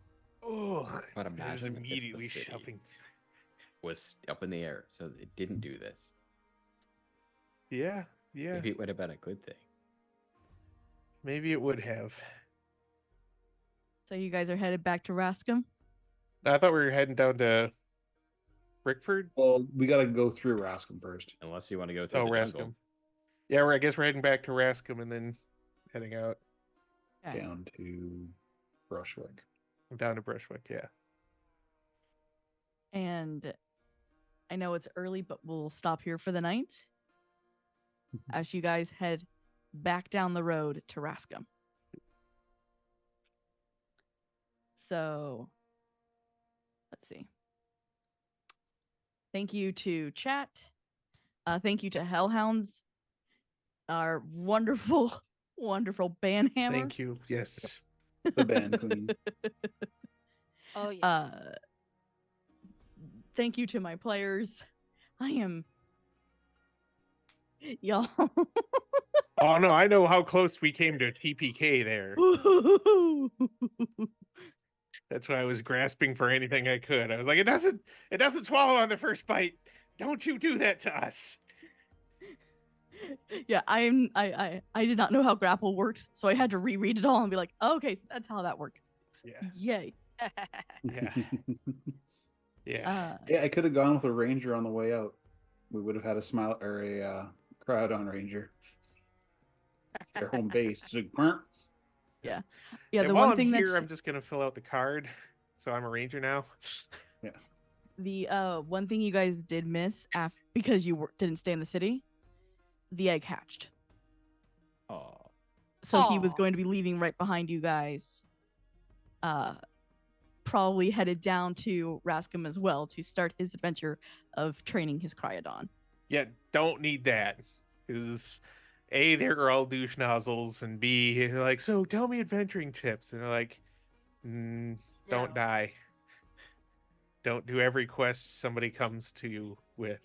Oh, But I was imagine if the immediately city- shoving. Was up in the air, so it didn't do this. Yeah, yeah. Maybe it would have been a good thing. Maybe it would have. So you guys are headed back to Rascom? I thought we were heading down to Brickford. Well, we got to go through Rascom first. Unless you want to go through Oh, the Rascom. jungle. Yeah, I guess we're heading back to Rascom and then heading out Okay. Down to Brushwick. down to Brushwick. Yeah. And I know it's early, but we'll stop here for the night as you guys head back down the road to Rascom. So let's see. Thank you to chat. Thank you to Hellhounds, our wonderful, wonderful band hammer. Thank you. Yes. The band queen. Oh yes. Thank you to my players. I am y'all. Oh no, I know how close we came to TPK there. That's why I was grasping for anything I could. I was like, it doesn't swallow on the first bite. Don't you do that to us. Yeah, I did not know how grapple works, so I had to reread it all and be like, oh, okay, so that's how that works. Yeah. Yay. Yeah. Yeah. Yeah, I could have gone with a ranger on the way out. We would have had a smile or a crowd on ranger. It's their home base. It's like, "Burnt." Yeah, And the while one I'm thing here, that's I'm just gonna fill out the card. So I'm a ranger now. the one thing you guys did miss because you didn't stay in the city, the egg hatched. Oh, So he was Aw. going to be leaving right behind you guys. Probably headed down to Rascom as well to start his adventure of training his Cryodon. Yeah, don't need that. Because A, they're all douche nozzles, and B, they're like, so tell me adventuring tips. And they're like, don't No. die. Don't do every quest somebody comes to you with.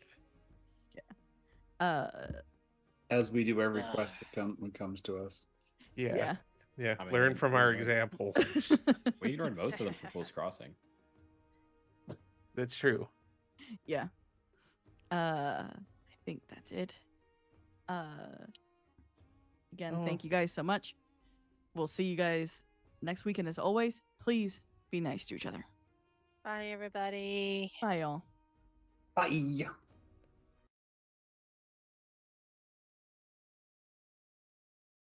As we do every Ah. quest that comes to us. Yeah. Yeah. I mean, Learn we from our ignored- example. we ignored most of them for Fool's Crossing. That's true. Yeah. I think that's it. Again, Oh. thank you guys so much. We'll see you guys next week, and as always, please be nice to each other. Bye everybody. Bye, y'all. Bye.